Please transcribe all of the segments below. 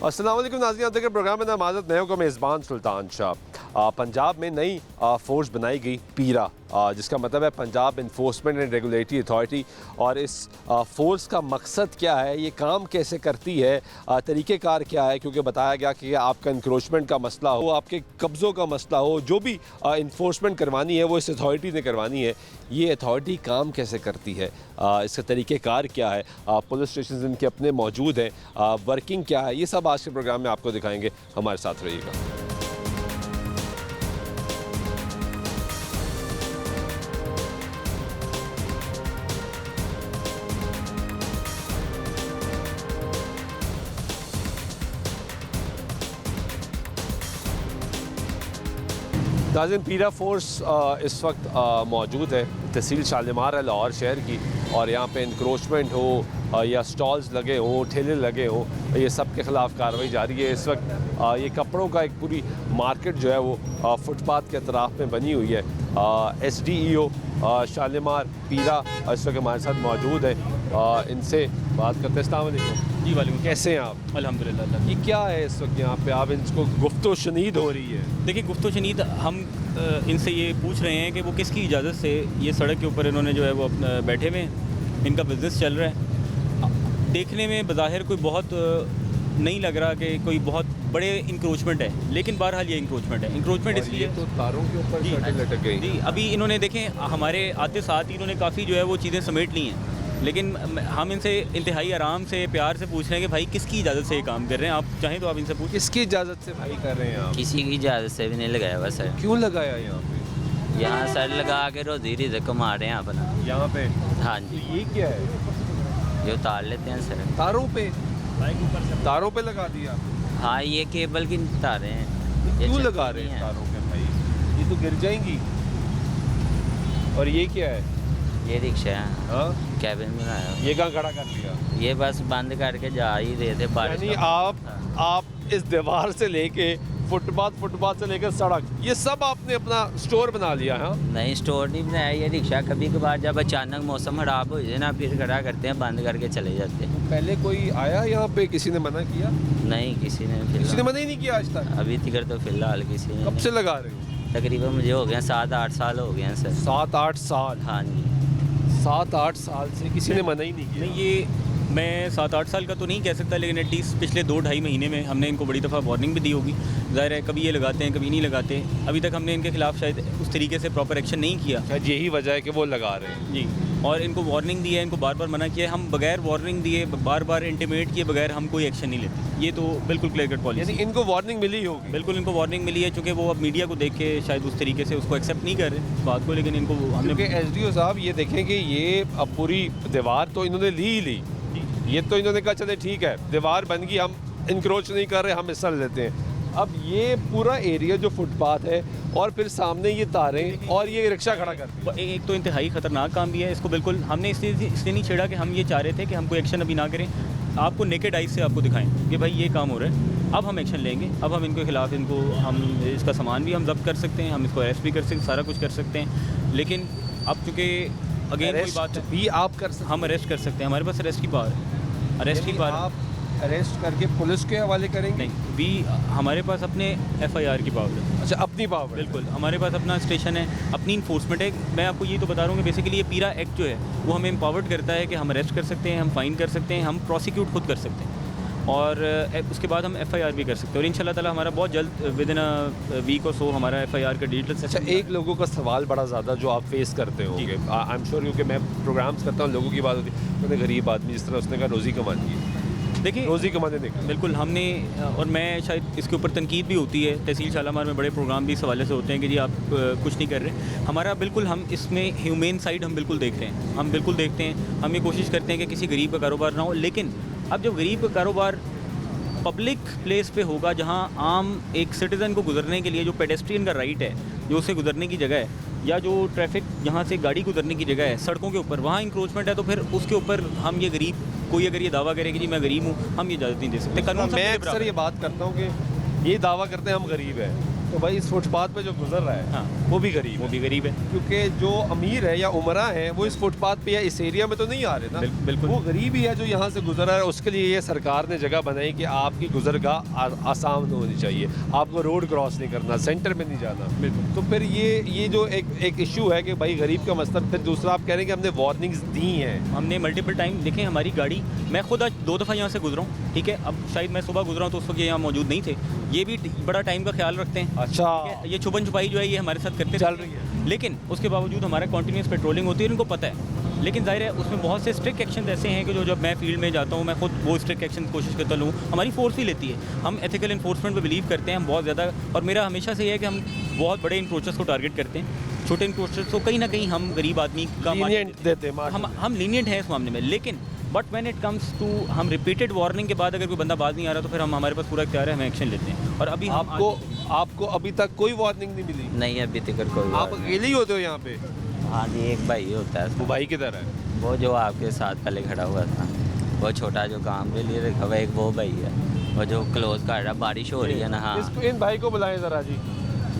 अस्सलाम वालेकुम नाज़रीन, आप देख रहे प्रोग्राम में नमाज़त नए का मेज़बान सुल्तान शाह। पंजाब में नई फ़ोर्स बनाई गई पीरा, जिसका मतलब है Punjab enforcement and regulatory authority. और इस फ़ोर्स का मकसद क्या है, ये काम कैसे करती है, तरीक़ेकार क्या है, क्योंकि बताया गया कि आपका इंक्रोचमेंट का मसला हो, आपके कब्ज़ों का मसला हो, जो भी इन्फोर्समेंट करवानी है वो इस अथॉरिटी ने करवानी है। ये अथॉरिटी काम कैसे करती है, इसका तरीक़ेकार क्या है, पुलिस स्टेशन इनके अपने मौजूद हैं, वर्किंग क्या है, ये सब आज के प्रोग्राम में आपको दिखाएंगे। हमारे साथ रहिएगा। नाज़रीन, पीरा फोर्स इस वक्त मौजूद है तहसील शालीमार है लाहौर शहर की, और यहाँ पे इंक्रोचमेंट हो या स्टॉल्स लगे हो, ठेले लगे हो, ये सब के ख़िलाफ़ कार्रवाई जारी है। इस वक्त ये कपड़ों का एक पूरी मार्केट जो है वो फुटपाथ के अतराफ़ में बनी हुई है। SDEO शालीमार पीरा इस वक्त हमारे साथ मौजूद है, इनसे बात करते हैं। अस्सलाम वालेकुम। जी वालेकुम। कैसे हैं आप? अल्हम्दुलिल्लाह। ये क्या है इस वक्त यहाँ पे, आप इनको गुफ्तो शनीद हो रही है? देखिए, गुफ्तो शनीद हम इनसे ये पूछ रहे हैं कि वो किसकी इजाज़त से ये सड़क के ऊपर इन्होंने जो है वो अपना बैठे हुए हैं, इनका बिज़नेस चल रहा है। देखने में बज़ाहिर कोई बहुत नहीं लग रहा कि कोई बहुत बड़े इंक्रोचमेंट है, लेकिन बहरहाल ये इंक्रोचमेंट है। इंक्रोचमेंट इसलिए तो तारों के ऊपर शर्टें लटक गई। जी, अभी इन्होंने देखें हमारे आते साथ ही इन्होंने काफ़ी जो है वो चीज़ें समेट ली हैं, लेकिन हम इनसे इंतहाई आराम से प्यार से पूछ रहे हैं कि भाई किसकी इजाज़त से ये काम कर रहे हैं। आप चाहें तो आप इनसे पूछ। किसकी इजाज़त से भाई कर रहे हैं आप? किसी की इजाज़त से भी नहीं लगाया हुआ सर। क्यों लगाया यहाँ पे? यहाँ सर लगा के रोज़ी रिज़्क़ कमा रहे हैं अपना। यहाँ पे हाँ तो जी, ये क्या है? ये उतार लेते हैं सर। तारों पे लगा दिया? हाँ, ये केबल की तारें हैं। ये क्यों चलती लगा रहे नहीं हैं हैं। तारों पे भाई? ये तो गिर जाएंगी। और ये क्या है? ये रिक्शा है, हाँ, कैबिन में आया। ये कहाँ खड़ा कर लिया? ये बस बंद करके जा ही रहे थे बारिश यानी का। आप इस दीवार से लेके फुटपाथ से लेकर सड़क, ये सब आपने अपना स्टोर बना लिया है? नहीं, स्टोर नहीं बनाया। ये रिक्शा कभी कभार जब अचानक मौसम ख़राब हो जाए ना, फिर खड़ा करते हैं, बंद करके चले जाते हैं। पहले कोई आया यहाँ पे, किसी ने मना किया? नहीं, किसी ने किसी ने फिलहाल मना ही नहीं किया आज तक? अभी तक तो फिलहाल किसी ने कब नहीं। से लगा रहे हो? तकरीबन मुझे हो गया 7-8 साल हो गए हैं सर। 7-8 साल? हाँ जी। 7-8 साल से किसी ने मना ही नहीं किया? नहीं, ये मैं 7-8 साल का तो नहीं कह सकता, लेकिन एटलीस्ट पिछले 2-2.5 महीने में हमने इनको बड़ी दफ़ा वार्निंग भी दी होगी। ज़ाहिर है कभी ये लगाते हैं, कभी नहीं लगाते। अभी तक हमने इनके खिलाफ़ शायद उस तरीके से प्रॉपर एक्शन नहीं किया। शायद यही वजह है कि वो लगा रहे हैं। जी, और इनको वार्निंग दी है, इनको बार बार मना किया है। हम बगैर वार्निंग दिए, बार बार इंटीमेट किए बगैर हम कोई एक्शन नहीं लेते। ये तो बिल्कुल क्लियर कट पॉलिसी। यानी इनको वार्निंग मिली होगी? बिल्कुल इनको वार्निंग मिली है, चूँकि वो अब मीडिया को देख के शायद उस तरीके से उसको एक्सेप्ट नहीं कर रहे इस बात को, लेकिन इनको क्योंकि हमने SDO साहब ये देखें कि ये अब पूरी दीवार तो इन्होंने ली ही ली। ये तो इन्होंने कहा चले ठीक है, दीवार बन गई, हम इंक्रोच नहीं कर रहे, हम हिस्सा लेते हैं। अब ये पूरा एरिया जो फुटपाथ है और फिर सामने ये तारें और ये रिक्शा खड़ा कर दिया। एक तो इंतहाई ख़तरनाक काम भी है। इसको बिल्कुल हमने इसलिए नहीं छेड़ा कि हम ये चाह रहे थे कि हम कोई एक्शन अभी ना करें, आपको नेकेड आइज से आपको दिखाएं कि भाई ये काम हो रहा है। अब हम एक्शन लेंगे, अब हम इनके खिलाफ़ हम इसका सामान भी हम जब्त कर सकते हैं, हम इसको अरेस्ट भी कर सकते हैं, सारा कुछ कर सकते हैं। लेकिन अब चूँकि अगेन कोई बात है, भी आप कर सकते हम अरेस्ट कर सकते हैं, हमारे पास अरेस्ट की पावर है। अरेस्ट की पावर आप अरेस्ट करके पुलिस के हवाले करेंगे? नहीं, भी हमारे पास अपने FIR की पावर है। अच्छा, अपनी पावर? बिल्कुल, हमारे पास अपना स्टेशन है, अपनी इन्फोर्समेंट है। मैं आपको ये तो बता रहा हूँ कि बेसिकली ये पीरा एक्ट जो है वो हमें एम्पावर्ड करता है कि हम अरेस्ट कर सकते हैं, हम फाइन कर सकते हैं, हम प्रोसिक्यूट खुद कर सकते हैं, और उसके बाद हम FIR भी कर सकते हैं। और इंशाल्लाह ताला हमारा बहुत जल्द विदिन अ वीक और सो हमारा FIR का डिजिटल। अच्छा, एक लोगों का सवाल बड़ा ज़्यादा जो आप फेस करते होंगे, आई एम श्योर, क्योंकि मैं प्रोग्राम्स करता हूँ, लोगों की बात होती है, मैंने गरीब आदमी जिस तरह उसने कहा रोज़ी कमानी है। देखिए, रोज़ी कमाने निकले। बिल्कुल हमने, और मैं शायद इसके ऊपर तनकीद भी होती है, तहसील शालीमार में बड़े प्रोग्राम भी इस हवाले से होते हैं कि जी आप कुछ नहीं कर रहे। हमारा बिल्कुल, हम इसमें ह्यूमेन साइड हम बिल्कुल देखते हैं, हम बिल्कुल देखते हैं। हम ये कोशिश करते हैं कि किसी गरीब का कारोबार ना हो, लेकिन अब जब गरीब का कारोबार पब्लिक प्लेस पे होगा, जहाँ आम एक सिटीज़न को गुजरने के लिए जो पेडेस्ट्रियन का राइट है, जो उसे गुजरने की जगह है, या जो ट्रैफिक जहाँ से गाड़ी गुजरने की जगह है सड़कों के ऊपर, वहाँ इंक्रोचमेंट है, तो फिर उसके ऊपर हम ये गरीब, कोई अगर ये दावा करे कि जी मैं गरीब हूँ, हम ये इजाज़त नहीं दे सकते। कानून मैं अक्सर ये बात करता हूँ कि ये दावा करते हैं हम गरीब हैं, तो भाई इस फुटपाथ पे जो गुजर रहा है हाँ। वो भी गरीब वो है, भी गरीब है। क्योंकि जो अमीर है या उमरा है वो इस फुटपाथ पे या इस एरिया में तो नहीं आ रहे ना। बिल्कुल। वो गरीब ही है जो यहाँ से गुजर रहा है। उसके लिए ये सरकार ने जगह बनाई कि आपकी गुजरगाह आसान होनी चाहिए, आपको रोड क्रॉस नहीं करना, सेंटर में नहीं जाना। बिल्कुल। तो फिर ये जो एक इशू है कि भाई गरीब का मसला, फिर दूसरा आप कह रहे हैं कि हमने वार्निंग्स दी हैं। हमने मल्टीपल टाइम देखें, हमारी गाड़ी, मैं खुद आज 2 दफ़ा यहाँ से गुजरा हूँ, ठीक है। अब शायद मैं सुबह गुजरा हूँ तो उस वक्त ये यहाँ मौजूद नहीं थे। ये भी बड़ा टाइम का ख्याल रखते हैं। अच्छा, ठीक है? ये छुपन छुपाई जो है ये हमारे साथ करते चल रहते रही हैं। है। लेकिन उसके बावजूद हमारा कॉन्टीन्यूस पेट्रोलिंग होती है, इनको पता है। लेकिन जाहिर है उसमें बहुत से स्ट्रिक्ट एक्शन ऐसे हैं कि जो जब मैं फील्ड में जाता हूँ मैं खुद वो स्ट्रिक्ट एक्शन कोशिश करता हूँ। हमारी फोर्स ही लेती है। हम एथिकल इन्फोर्समेंट पे बिलीव करते हैं हम बहुत ज़्यादा, और मेरा हमेशा से ये है कि हम बहुत बड़े इंक्रोचर्स को टारगेट करते हैं। छोटे इंक्रोचर्स को कहीं ना कहीं हम गरीब आदमी का Lenient देते हैं हम लीनियंट हैं इस मामले में। लेकिन but when it comes to, हम रिपीटेड वार्निंग के बाद अगर कोई बंदा बाज नहीं आ रहा तो फिर हमारे पास पूरा इख्तियार है, हम एक्शन लेते हैं। और अभी आपको अभी तक कोई वार्निंग नहीं मिली? नहीं अभी तक कोई आप अकेले ही होते हो यहाँ पे? हाँ जी, एक भाई होता है, वो भाई किधर है? वो जो आपके साथ पहले खड़ा हुआ था, वो छोटा जो काम के लिए रखा हुआ, एक वो भाई है वो जो क्लोज कर रहा है। बारिश हो रही है ना। हाँ, इन भाई को बुलाएं ज़रा जी,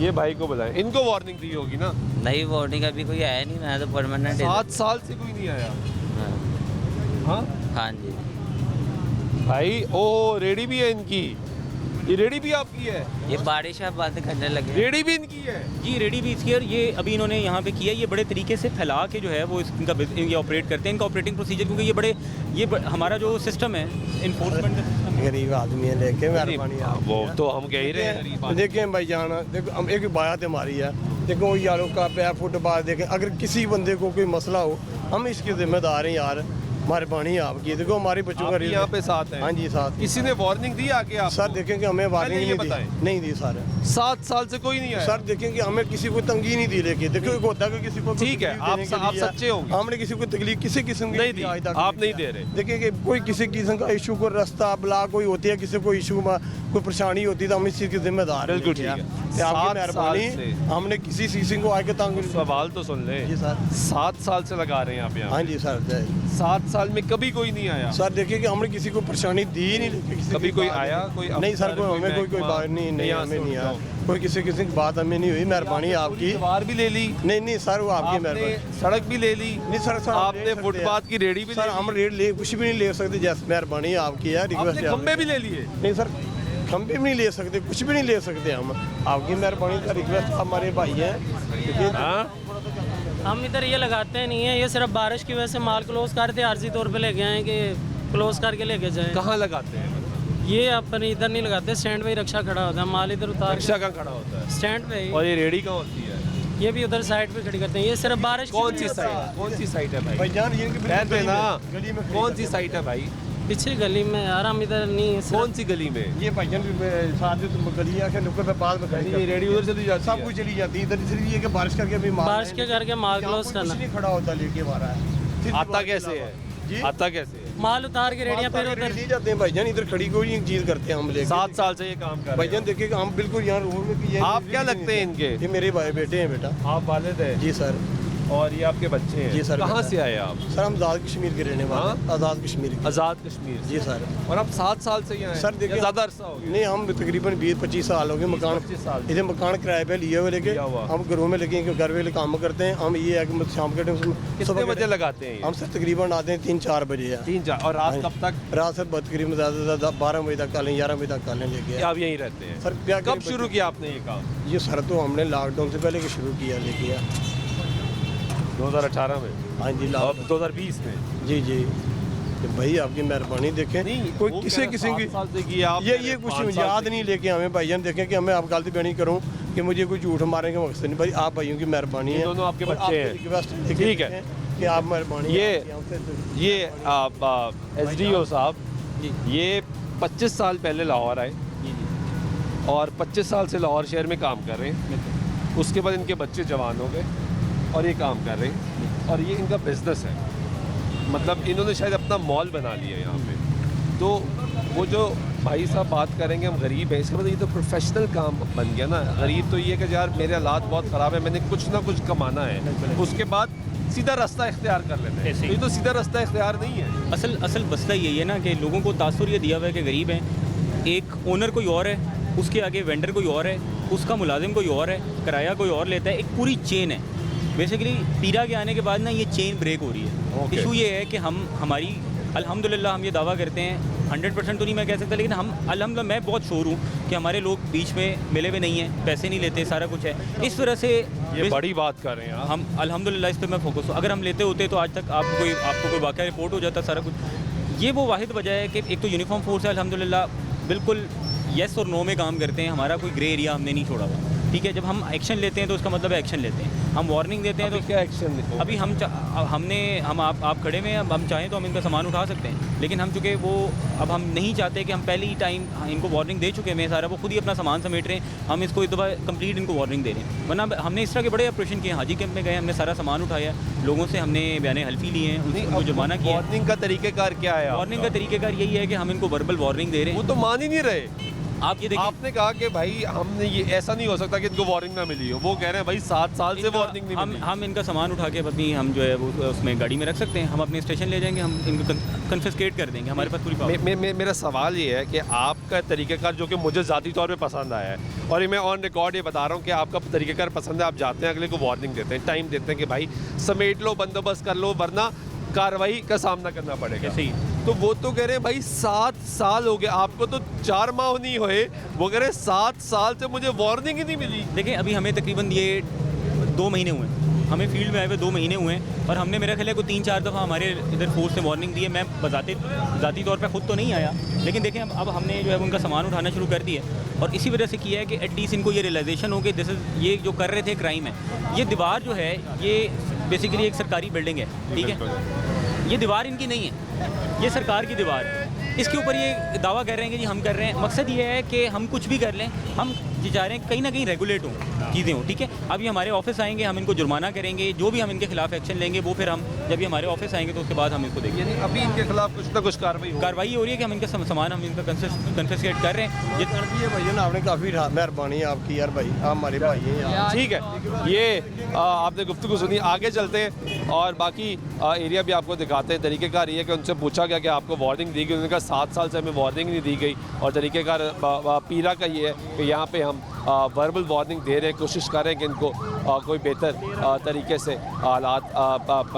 ये भाई को बुलाएं, इनको वार्निंग दी होगी ना। नई वार्निंग अभी कोई आया नहीं, मैं तो परमानेंट 7 साल से कोई नहीं आया। हाँ हाँ जी। भाई, ओ रेडी भी है इनकी, ये रेडी भी आपकी है? ये बारिश आप बंद करने लगे। रेडी भी इनकी है जी, रेडी भी इसकी। और ये अभी इन्होंने यहाँ पे किया, ये बड़े तरीके से फैला के जो है वो ये ऑपरेट करते हैं। इनका ऑपरेटिंग प्रोसीजर, क्योंकि ये हमारा जो सिस्टम है इन्फोर्समेंट का सिस्टम, गरीब आदमी है, लेके मेहरबानी आप। वो तो हम कह ही रहे हैं। देखें भाई जान, देखो हम एक बात हमारी है, देखो यारों का पे फुटपाथ देखें, अगर किसी बंदे को कोई मसला हो हम इसके जिम्मेदार हैं यार, मेहरबानी है आपकी। देखो हमारे बच्चों का आप यहाँ पे साथ हैं? हाँ जी साथ। किसी ने वार्निंग दी आके आप? सर देखें कि हमें वार्निंग ये नहीं दी, बताएं। नहीं दी सर। 7 साल से कोई नहीं आया? सर देखें कि हमें किसी को तंगी नहीं दी, लेके देखो एक होता है कि किसी को ठीक है, तकलीफ देने के आप लिए सच्चे होंगे। हमने किसी को तकलीफ किसी किस्म की नहीं दी, आज तक आप नहीं दिया। दे रहे। देखिए कि कोई किसी किस्म का इशू, को रास्ता ब्लॉक कोई होती है, किसी को इशू में कोई परेशानी होती है तो हम इस चीज़ के जिम्मेदार हैं। बिल्कुल लेके ठीक है। ते आपकी 7 साल मेहरबानी, से। हमने किसी किसी को आके तंग। सवाल तो सुन ले जी सर। 7 साल से लगा रहे हैं आप यहाँ? हाँ जी सर। 7 साल में कभी कोई नहीं आया? सर देखिए कि हमने किसी को परेशानी दी ही नहीं। किसी कभी की कोई बात आया? कोई नहीं सर, अफसर, कोई हमें कोई महकमा? बात नहीं, नहीं यहाँ हमें से नहीं आया, उठाओ। कोई किसी किसी की बात हमें नहीं हुई। मेहरबानी आपकी। सवार भी ले ली? नहीं नहीं सर, वो आपकी आपने मेहरबानी। सड़क भी ले ली? नहीं सर, सर आपने ले सकते फुटपाथ हैं। की रेडी भी सर ले हम ली? रेट ले कुछ भी नहीं ले सकते, जैसे मेहरबानी आपकी है, रिक्वेस्ट आपने है। खंबे भी ले लिए? नहीं सर, खंबे भी नहीं ले सकते, कुछ भी नहीं ले सकते हम। आपकी मेहरबानी का रिक्वेस्ट, हमारे भाई हैं। हाँ? हम इधर ये लगाते नहीं है, ये सिर्फ बारिश की वजह से माल क्लोज करते आर्जी तौर पे लेके आए कि क्लोज करके लेके जाएं। कहाँ लगाते हैं? ये अपन इधर नहीं लगाते, स्टैंड पे ही रक्षा खड़ा होता है, माल इधर उतार रिक्शा कहाँ खड़ा होता है? स्टैंड पे ही। और ये रेडी कहाँ होती है? ये भी उधर साइड पे खड़ी करते हैं। ये सिर्फ बारिश की कौन सी वजह से- साइट? कौन सी साइट है भाई? भाईजान ये कि रहते गली ना, में- गली में कौन सी साइट है भाई? पीछे गली में यार, हम इधर नहीं सिर्फ- कौन सी गली में? ये भाईजान साथ में गलियां के नुक्कड़ पे बाद में खड़ी ये रेडी उधर चली जाती सब है? कुछ चली जाती है इधर, इसलिए ये कि बारिश करके अभी बारिश के करके माल यहाँ क्लोज कोई करना। कुछ नहीं खड़ा होता लेके हमारा है। सिर्फ आता बारिश कैसे के है? जी? आता कैसे है? माल उतार के रेडिया फिर उधर उधर ले जाते हैं भाईजान, इधर खड़ी कोई नहीं चीज करते हैं हम लेके। 7 साल से ये काम कर रहे भाईजान हैं। देखिए कि हम बिल्कुल यहाँ रोड में कि ये आप क्या लगते हैं इनके? ये मेरे भाई बेटे हैं बेटा। आप वालिद हैं? जी सर। और ये आपके बच्चे हैं? जी सर, कहाँ बेटा। से आए आप? सर हम आज़ाद कश्मीर के रहने वाले हैं, आज़ाद कश्मीर के। आज़ाद कश्मीर से? जी सर। और आप 7 साल से यहाँ हैं? सर देखिए, या ज़्यादा अरसा हो गया? नहीं हम तकरीबन 20-25 साल हो गए मकान, 25 साल। इधर मकान किराए पे लिए हुए लेके लिया हुआ। हम घरों में लगे, घर वाले काम करते हैं हम। ये है कि शाम के टाइम कितने बजे लगाते हैं हम ये? सर तकरीबन आते हैं 3-4 बजे है। 3-4। और रात कब तक? रात सर तकरीबन ज़्यादा से ज़्यादा 12 बजे तक कालें, 11 बजे तक कालें लेके या आप यहीं रहते हैं? सर क्या कब करें, शुरू किया आपने ये काम? ये सर तो हमने लॉकडाउन से पहले के शुरू किया लेके। 2018 में? हाँ जी और 2020 में? जी जी। तो भाई आपकी मेहरबानी देखें, कोई वो किसी कह रहे किस्म की 7 साल से किया आप, ये कुछ 5 साल याद से नहीं किया। लेके हमें भाईजान देखें कि हमें आप गलती भी नहीं करूँ कि मुझे कोई झूठ मारने का मकसद नहीं। भाई आप भाइयों की मेहरबानी ये है, दोनों आपके और बच्चे आपकी हैं। रिक्वेस्ट है ठीक है। कि आप मेहरबानी ये- आपकी हमसे- ये SDO साहब, ये 25 साल पहले लाहौर आए और 25 साल से लाहौर शहर में काम कर रहे हैं। उसके बाद इनके बच्चे जवान हो गए और ये काम कर रहे हैं और ये इनका बिजनेस है। मतलब इन्होंने शायद अपना मॉल बना लिया यहाँ पे। तो वो जो भाई साहब बात करेंगे हम गरीब हैं, इसके बाद ये तो प्रोफेशनल काम बन गया ना। गरीब तो ये कि यार मेरे हालात बहुत ख़राब है, मैंने कुछ ना कुछ कमाना है, उसके बाद सीधा रास्ता इख्तियार कर लेते हैं। ऐसे ही। तो ये तो सीधा रास्ता इख्तियार नहीं है। असल मसला यही है ना कि लोगों को तासुर ये दिया हुआ है कि गरीब हैं, एक ओनर कोई और है, उसके आगे वेंडर कोई और है, उसका मुलाजिम कोई और है, किराया कोई और लेता है, एक पूरी चेन है। बेसिकली पीरा के आने के बाद ना ये चेन ब्रेक हो रही है। इशू ये है कि हमारी अल्हम्दुलिल्लाह हम ये दावा करते हैं, 100% तो नहीं मैं कह सकता, लेकिन हम अल्हम्दुलिल्लाह मैं बहुत श्योर हूँ कि हमारे लोग बीच में मिले हुए नहीं हैं, पैसे नहीं लेते, सारा कुछ है। इस तरह से ये बड़ी बात कर रहे हैं आप। हम अल्हम्दुलिल्लाह इस पे मैं फोकस हूँ। अगर हम लेते होते तो आज तक आपको कोई वाक़या रिपोर्ट हो जाता, सारा कुछ। ये वो वाहिद वजह है कि एक तो यूनिफॉर्म फोर्स है अल्हम्दुलिल्लाह, बिल्कुल येस और नो में काम करते हैं, हमारा कोई ग्रे एरिया हमने नहीं छोड़ा हुआ, ठीक है। जब हम एक्शन लेते हैं तो उसका मतलब है एक्शन लेते हैं, हम वार्निंग देते हैं तो क्या एक्शन? अभी आप खड़े में हम चाहें तो हम इनका सामान उठा सकते हैं, लेकिन हम चूँकि वो अब हम नहीं चाहते कि हम पहले ही टाइम इनको वार्निंग दे चुके हैं सारा, वो खुद ही अपना सामान समेट रहे हैं, हम इसको एक दफ़ा कंप्लीट इनको वार्निंग दे रहे हैं। वरना हमने इस तरह के बड़े ऑपरेशन किए, हाजी कैंप में गए, हमने सारा सामान उठाया, लोगों से हमने बयान हल्फी लिए हैं, उनको जुर्माना किया। वार्निंग का तरीक़ेकार क्या है? वार्निंग का तरीक़ेकार यही है कि हम इनको वर्बल वार्निंग दे रहे हैं। वो तो मान ही नहीं रहे। आप ये देखिए, आपने कहा कि भाई हमने ये ऐसा नहीं हो सकता कि इनको वार्निंग ना मिली हो, वो कह रहे हैं भाई 7 साल से वार्निंग नहीं मिली। हम इनका सामान उठा के अपनी हम जो है वो उसमें गाड़ी में रख सकते हैं, हम अपने स्टेशन ले जाएंगे, हम इनको कन्फिस्केट कर देंगे, हमारे पास पूरी पावर। मेरा सवाल ये है कि आपका तरीक़ेकार जो कि मुझे ज़ाती तौर पे पसंद आया है, और ये मैं ऑन रिकॉर्ड ये बता रहा हूँ कि आपका तरीक़ेकार पसंद है, आप जाते हैं अगले को वार्निंग देते हैं, टाइम देते हैं कि भाई समेट लो, बंदोबस्त कर लो, वरना कार्रवाई का सामना करना पड़ेगा। सही। तो वो तो कह रहे हैं भाई 7 साल हो गए, आपको तो 4 माह नहीं हुए, वो कह रहे हैं 7 साल से मुझे वार्निंग ही नहीं मिली। देखिए अभी हमें तकरीबन ये 2 महीने हुए हैं, हमें फील्ड में आए हुए 2 महीने हुए हैं, और हमने मेरा ख्याल है कोई 3-4 दफ़ा हमारे इधर फोर्स ने वार्निंग दी है। मैं ज़ाती तौर पे खुद तो नहीं आया, लेकिन देखें अब हमने जो है उनका सामान उठाना शुरू कर दिया है, और इसी वजह से किया है कि एटलीस्ट इनको ये रियलाइजेशन हो कि दिस इज़ ये जो कर रहे थे क्राइम है। ये दीवार जो है ये बेसिकली एक सरकारी बिल्डिंग है, ठीक है, ये दीवार इनकी नहीं है, ये सरकार की दीवार है। इसके ऊपर ये दावा कर रहे हैं कि जी हम कर रहे हैं। मकसद ये है कि हम कुछ भी कर लें, हम जी चाह रहे हैं कहीं ना कहीं रेगुलेट हों चीज़ें हों, ठीक है। अब ये हमारे ऑफिस आएंगे, हम इनको जुर्माना करेंगे, जो भी हम इनके खिलाफ एक्शन लेंगे वो फिर हम जब ये हमारे ऑफिस आएंगे तो उसके बाद हम इसको देखेंगे। यानी अभी इनके खिलाफ कुछ ना कुछ कार्रवाई हो रही है कि हम इनका सामान हम इनका कन्फिस्केट कर रहे हैं। ये कर दिए भैया ना, आपने काफ़ी मेहरबानी है आपकी यार भाई, आप हमारे भाई हैं यार। ठीक है, ये आपने गुफ्तगू सुनी, आगे चलते हैं और बाकी एरिया भी आपको दिखाते हैं। तरीक़ेकार ये है कि उनसे पूछा गया कि आपको वार्निंग दी गई, उन्होंने कहा 7 साल से हमें वार्निंग नहीं दी गई, और तरीक़ेकार पीरा का ये है कि यहाँ पे हम वर्बल वार्निंग दे रहे हैं, कोशिश कर रहे हैं कि इनको कोई बेहतर तरीके से हालात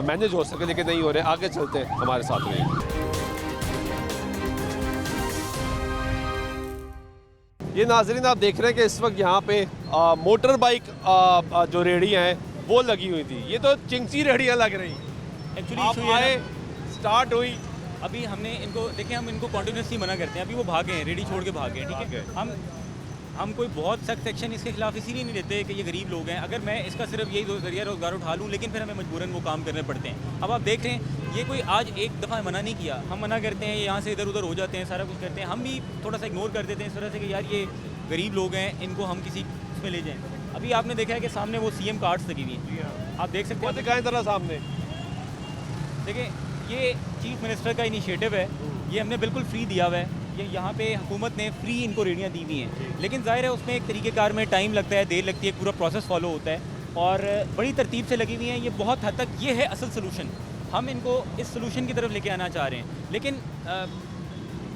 मैनेज हो सके, लेकिन नहीं हो रहे। आगे चलते हैं, हमारे साथ रहिए। ये नाज़रीन आप देख रहे हैं कि इस वक्त यहाँ पे मोटर बाइक जो रेहड़ियाँ हैं वो लगी हुई थी, ये तो चिंची रेहड़ियाँ लग रही। एक्चुअली आए स्टार्ट हुई, अभी हमने इनको देखें, हम इनको कॉन्टीन्यूसली मना करते हैं, अभी वो भागे हैं, रेडी छोड़ के भागे हैं, ठीक है। हम कोई बहुत सख्त एक्शन इसके खिलाफ इसीलिए नहीं लेते कि ये गरीब लोग हैं। अगर मैं इसका सिर्फ यही जरिया रोज़गार उठा लूँ, लेकिन फिर हमें मजबूरन वो काम करने पड़ते हैं। अब आप देख रहे हैं, ये कोई आज एक दफ़ा मना नहीं किया, हम मना करते हैं, यहाँ से इधर उधर हो जाते हैं, सारा कुछ करते हैं, हम भी थोड़ा सा इग्नोर कर देते हैं इस तरह से कि यार ये गरीब लोग हैं, इनको हम किसी उसमें ले जाएँ। अभी आपने देखा है कि सामने वो CM कार्ड्स लगी हुई हैं, आप देख सकते हैं, दिखाएं ज़रा सामने। देखिए ये चीफ मिनिस्टर का इनिशिएटिव है, ये हमने बिल्कुल फ्री दिया हुआ है, ये यहाँ पे हुकूमत ने फ्री इनको रेडियाँ दी हुई हैं, लेकिन ज़ाहिर है उसमें एक तरीक़ेकार में टाइम लगता है, देर लगती है, पूरा प्रोसेस फॉलो होता है, और बड़ी तरतीब से लगी हुई हैं। ये बहुत हद तक ये है असल सलूशन, हम इनको इस सलूशन की तरफ लेके आना चाह रहे हैं, लेकिन